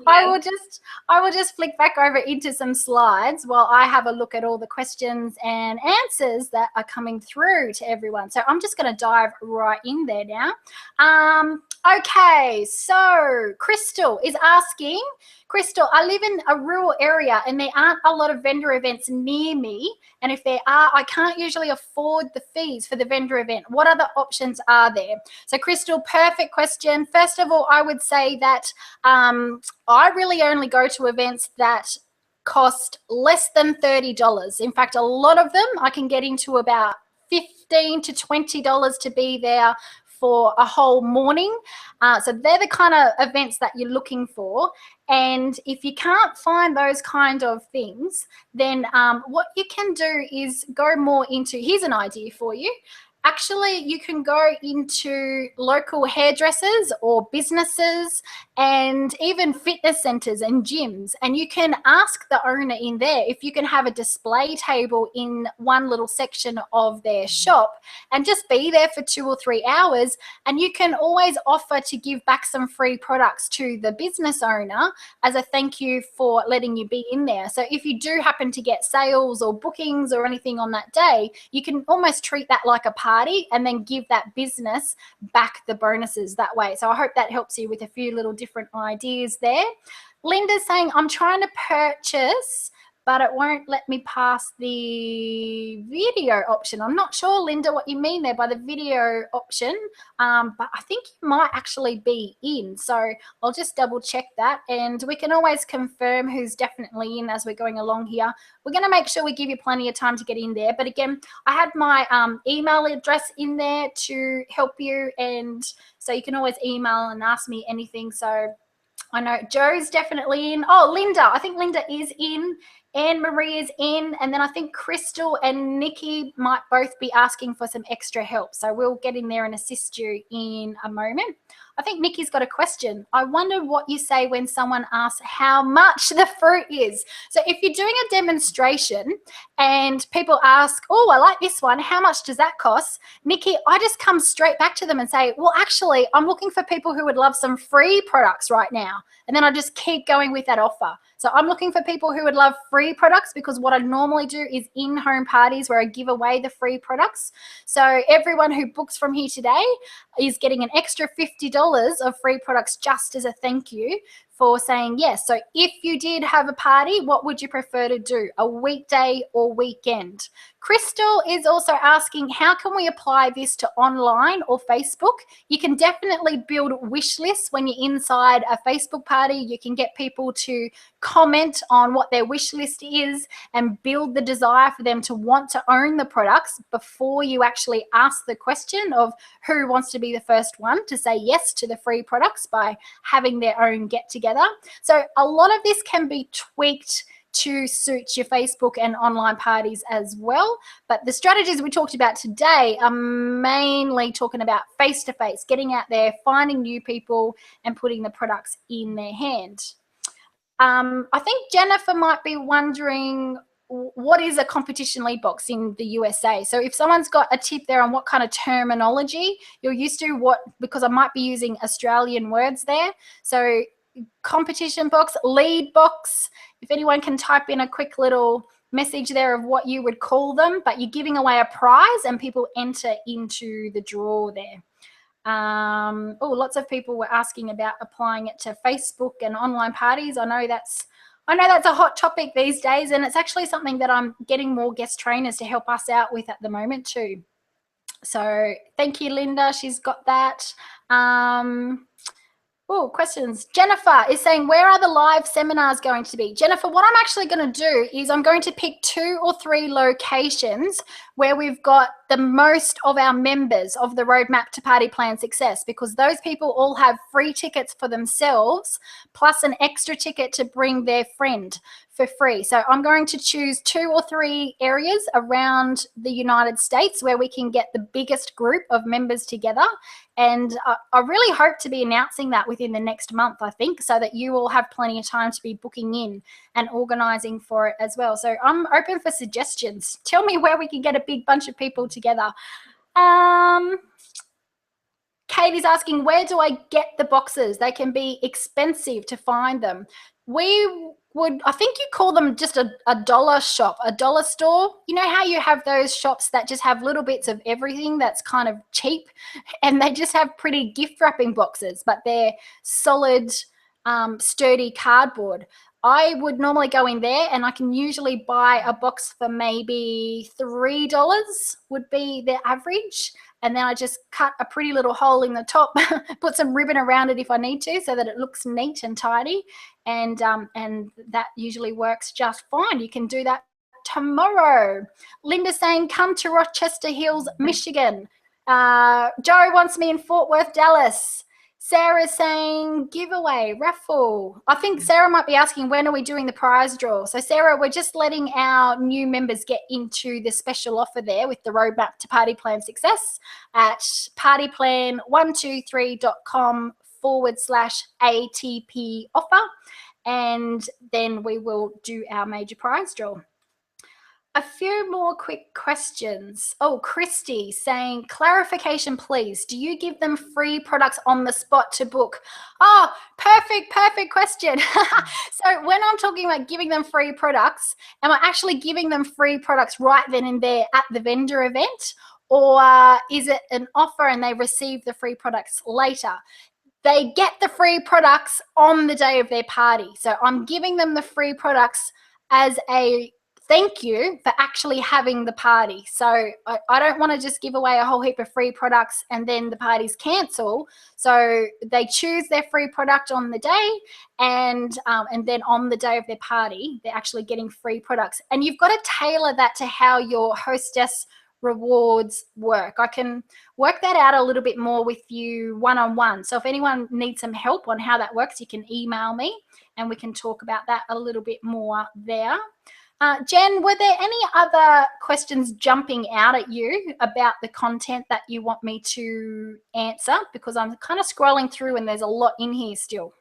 I will just flick back over into some slides while I have a look at all the questions and answers that are coming through to everyone. So I'm just going to dive right in there now. Okay, so Crystal is asking, Crystal, I live in a rural area and there aren't a lot of vendor events near me. And if there are, I can't usually afford the fees for the vendor event. What other options are there? So Crystal, perfect question. First of all, I would say that I really only go to events that cost less than $30. In fact, a lot of them I can get into about $15 to $20 to be there for a whole morning. So they're the kind of events that you're looking for. And if you can't find those kind of things, then what you can do is go more into, here's an idea for you. Actually, you can go into local hairdressers or businesses and even fitness centers and gyms, and you can ask the owner in there if you can have a display table in one little section of their shop and just be there for 2 or 3 hours, and you can always offer to give back some free products to the business owner as a thank you for letting you be in there. So if you do happen to get sales or bookings or anything on that day, you can almost treat that like a party and then give that business back the bonuses that way. So I hope that helps you with a few little different ideas there. Linda's saying, I'm trying to purchase, but it won't let me pass the video option. I'm not sure, Linda, what you mean there by the video option, but I think you might actually be in. So I'll just double check that, and we can always confirm who's definitely in as we're going along here. We're going to make sure we give you plenty of time to get in there. But again, I had my email address in there to help you, and so you can always email and ask me anything. So I know Joe's definitely in. Oh, Linda, I think Linda is in. Anne Marie is in. And then I think Crystal and Nikki might both be asking for some extra help. So we'll get in there and assist you in a moment. I think Nikki's got a question. I wonder what you say when someone asks how much the fruit is. So if you're doing a demonstration and people ask, oh, I like this one, how much does that cost? Nikki, I just come straight back to them and say, well, actually, I'm looking for people who would love some free products right now. And then I just keep going with that offer. So I'm looking for people who would love free products, because what I normally do is in-home parties where I give away the free products. So everyone who books from here today is getting an extra $50 of free products just as a thank you for saying yes. So if you did have a party, what would you prefer to do, a weekday or weekend? Crystal is also asking, how can we apply this to online or Facebook? You can definitely build wish lists when you're inside a Facebook party. You can get people to comment on what their wish list is and build the desire for them to want to own the products before you actually ask the question of who wants to be the first one to say yes to the free products by having their own get together. So a lot of this can be tweaked to suit your Facebook and online parties as well. But the strategies we talked about today are mainly talking about face-to-face, getting out there, finding new people and putting the products in their hand. I think Jennifer might be wondering, what is a competition lead box in the USA? So if someone's got a tip there on what kind of terminology you're used to, because I might be using Australian words there. So competition box, lead box. If anyone can type in a quick little message there of what you would call them, but you're giving away a prize and people enter into the draw there. Lots of people were asking about applying it to Facebook and online parties. I know that's a hot topic these days, and it's actually something that I'm getting more guest trainers to help us out with at the moment too. So thank you, Linda. She's got that. Questions. Jennifer is saying, where are the live seminars going to be? Jennifer, what I'm actually going to do is I'm going to pick 2 or 3 locations where we've got the most of our members of the Roadmap to Party Plan Success, because those people all have free tickets for themselves plus an extra ticket to bring their friend for free. So I'm going to choose 2 or 3 areas around the United States where we can get the biggest group of members together. And I really hope to be announcing that within the next month, I think, so that you all have plenty of time to be booking in and organizing for it as well. So I'm open for suggestions. Tell me where we can get a big bunch of people together. Kate is asking, where do I get the boxes? They can be expensive to find them. We would, I think you call them just a dollar shop, a dollar store. You know how you have those shops that just have little bits of everything that's kind of cheap, and they just have pretty gift wrapping boxes, but they're solid, sturdy cardboard. I would normally go in there and I can usually buy a box for maybe $3 would be the average. And then I just cut a pretty little hole in the top, put some ribbon around it if I need to, so that it looks neat and tidy. And that usually works just fine. You can do that tomorrow. Linda's saying, come to Rochester Hills, Michigan. Joe wants me in Fort Worth, Dallas. Sarah's saying giveaway, raffle. I think Sarah might be asking, when are we doing the prize draw? So Sarah, we're just letting our new members get into the special offer there with the Roadmap to Party Plan Success at partyplan123.com/ATP offer. And then we will do our major prize draw. A few more quick questions. Oh, Christy saying, clarification, please. Do you give them free products on the spot to book? Oh, perfect question. So when I'm talking about giving them free products, am I actually giving them free products right then and there at the vendor event? Or is it an offer and they receive the free products later? They get the free products on the day of their party. So I'm giving them the free products as a thank you for actually having the party. So I don't want to just give away a whole heap of free products and then the parties cancel. So they choose their free product on the day, and then on the day of their party, they're actually getting free products. And you've got to tailor that to how your hostess rewards work. I can work that out a little bit more with you one-on-one. So if anyone needs some help on how that works, you can email me and we can talk about that a little bit more there. Jen, were there any other questions jumping out at you about the content that you want me to answer? Because I'm kind of scrolling through and there's a lot in here still.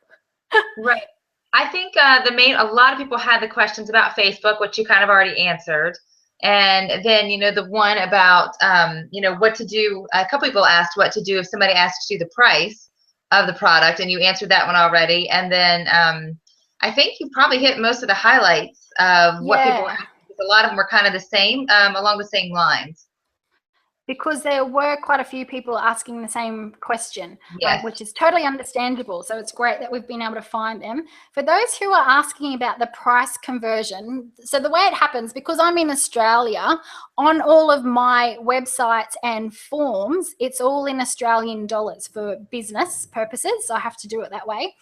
Right. I think a lot of people had the questions about Facebook, which you kind of already answered. And then, the one about, what to do. A couple people asked what to do if somebody asks you the price of the product, and you answered that one already. And then I think you probably hit most of the highlights of what people were asking. A lot of them were kind of the same, along the same lines. Because there were quite a few people asking the same question, yes. Which is totally understandable. So it's great that we've been able to find them. For those who are asking about the price conversion, so the way it happens, because I'm in Australia, on all of my websites and forms, it's all in Australian dollars for business purposes. So I have to do it that way.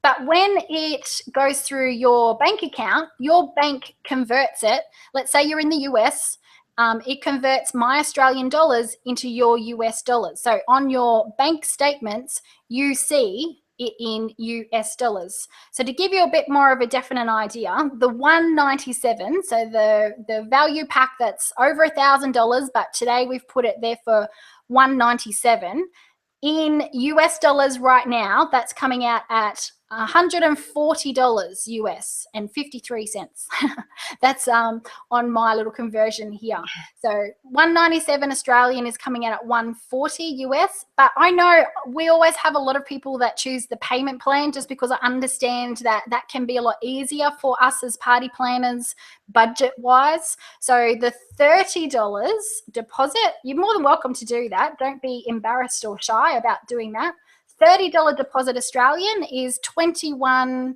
But when it goes through your bank account, your bank converts it. Let's say you're in the US. It converts my Australian dollars into your US dollars. So on your bank statements, you see it in US dollars. So to give you a bit more of a definite idea, the $197, so the value pack that's over $1,000, but today we've put it there for $197. In US dollars right now, that's coming out at $140 US and 53 cents. That's on my little conversion here. So 197 Australian is coming out at 140 US, but I know we always have a lot of people that choose the payment plan just because I understand that that can be a lot easier for us as party planners budget wise. So the $30 deposit, you're more than welcome to do that. Don't be embarrassed or shy about doing that. $30 deposit Australian is $21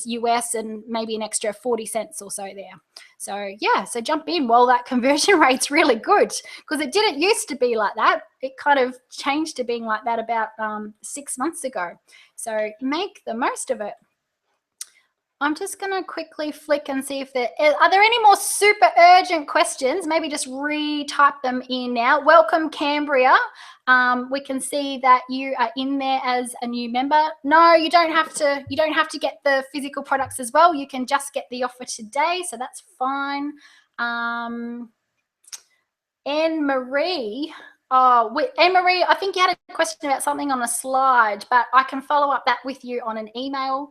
US and maybe an extra 40 cents or so there. So yeah, so jump in while that conversion rate's really good, because it didn't used to be like that. It kind of changed to being like that about 6 months ago. So make the most of it. I'm just going to quickly flick and see if are there any more super urgent questions? Maybe just retype them in now. Welcome, Cambria. We can see that you are in there as a new member. No, you don't have to. You don't have to get the physical products as well. You can just get the offer today, so that's fine. Anne Marie. Oh, Anne Marie, I think you had a question about something on a slide, but I can follow up that with you on an email.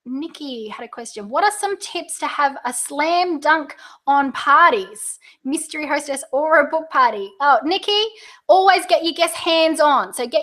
Nikki had a question. What are some tips to have a slam dunk on parties, mystery hostess or a book party? Oh, Nikki, always get your guests hands on. So get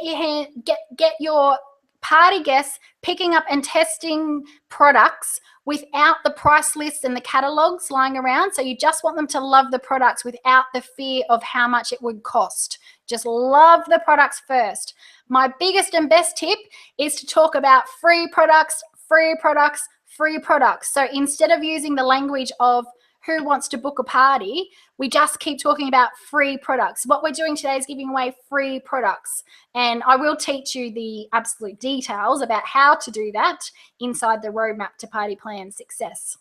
your party guests picking up and testing products without the price lists and the catalogs lying around. So you just want them to love the products without the fear of how much it would cost. Just love the products first. My biggest and best tip is to talk about free products, free products, free products. So instead of using the language of who wants to book a party, we just keep talking about free products. What we're doing today is giving away free products. And I will teach you the absolute details about how to do that inside the roadmap to party plan success.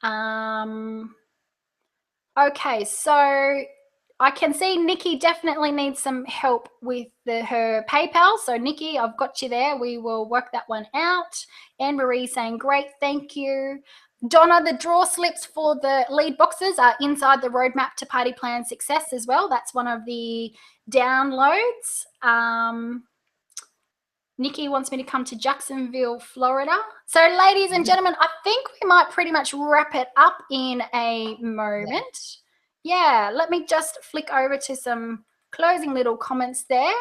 Okay, so I can see Nikki definitely needs some help with her PayPal. So Nikki, I've got you there. We will work that one out. Anne Marie saying, great, thank you. Donna, the draw slips for the lead boxes are inside the roadmap to party plan success as well. That's one of the downloads. Nikki wants me to come to Jacksonville, Florida. So ladies and gentlemen, I think we might pretty much wrap it up in a moment. Yeah, let me just flick over to some closing little comments there.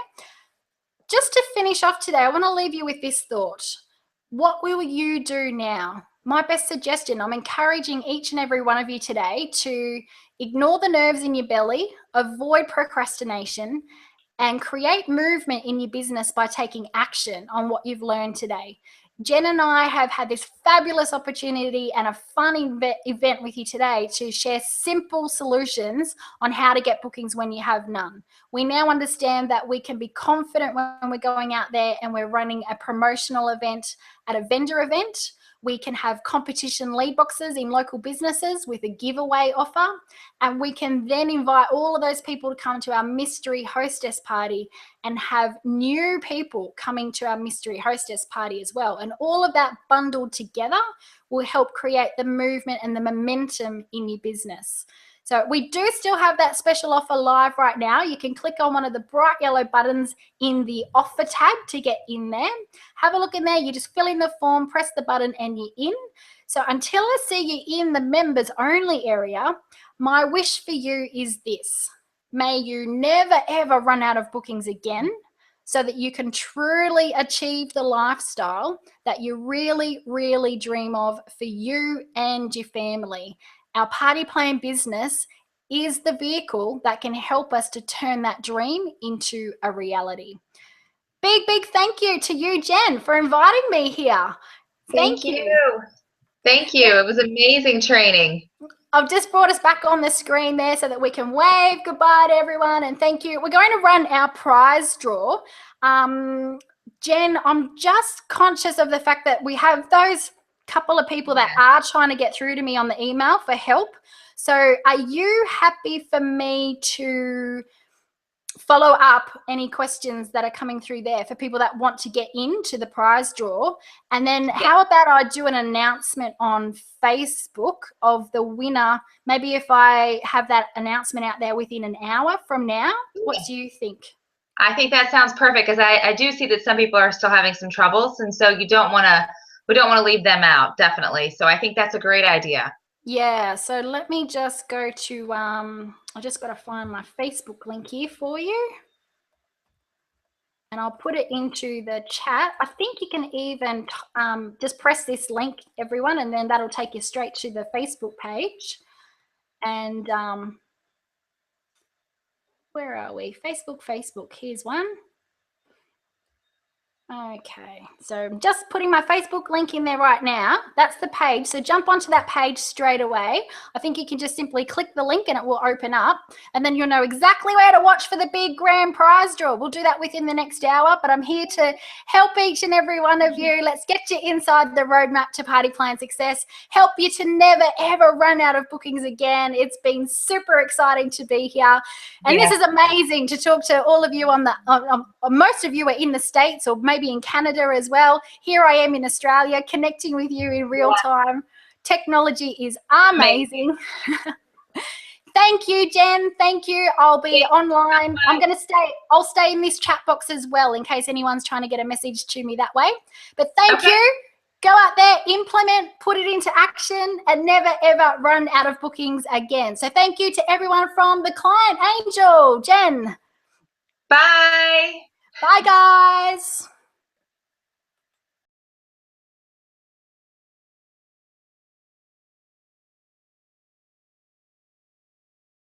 Just to finish off today, I want to leave you with this thought. What will you do now? My best suggestion, I'm encouraging each and every one of you today to ignore the nerves in your belly, avoid procrastination, and create movement in your business by taking action on what you've learned today. Jen and I have had this fabulous opportunity and a fun event with you today to share simple solutions on how to get bookings when you have none. We now understand that we can be confident when we're going out there and we're running a promotional event at a vendor event. We can have competition lead boxes in local businesses with a giveaway offer. And we can then invite all of those people to come to our mystery hostess party and have new people coming to our mystery hostess party as well. And all of that bundled together will help create the movement and the momentum in your business. So we do still have that special offer live right now. You can click on one of the bright yellow buttons in the offer tab to get in there. Have a look in there. You just fill in the form, press the button, and you're in. So until I see you in the members only area, my wish for you is this. May you never, ever run out of bookings again, so that you can truly achieve the lifestyle that you really, really dream of for you and your family. Our party plan business is the vehicle that can help us to turn that dream into a reality. Big, big thank you to you, Jen, for inviting me here. Thank you. Thank you. It was amazing training. I've just brought us back on the screen there so that we can wave goodbye to everyone and thank you. We're going to run our prize draw. Jen, I'm just conscious of the fact that we have those couple of people that are trying to get through to me on the email for help. So are you happy for me to follow up any questions that are coming through there for people that want to get into the prize draw? And then how about I do an announcement on Facebook of the winner? Maybe if I have that announcement out there within an hour from now, what do you think? I think that sounds perfect because I do see that some people are still having some troubles, and so we don't want to leave them out, definitely. So I think that's a great idea. Yeah, so let me just go to, I just got to find my Facebook link here for you. And I'll put it into the chat. I think you can even just press this link, everyone, and then that'll take you straight to the Facebook page. And where are we? Facebook, here's one. Okay, so I'm just putting my Facebook link in there right now. That's the page, so jump onto that page straight away. I think you can just simply click the link and it will open up, and then you'll know exactly where to watch for the big grand prize draw. We'll do that within the next hour, but I'm here to help each and every one of you. Let's get you inside the roadmap to party plan success, help you to never ever run out of bookings again. It's been super exciting to be here, and Yeah. this is amazing to talk to all of you on the most of you are in the States or maybe in Canada as well. Here I am in Australia connecting with you in real time. Technology is amazing. Thank you, Jen. Thank you. I'll be online. I'll stay in this chat box as well in case anyone's trying to get a message to me that way. But thank you. Go out there, implement, put it into action, and never, ever run out of bookings again. So thank you to everyone from the client, Angel, Jen. Bye. Bye, guys.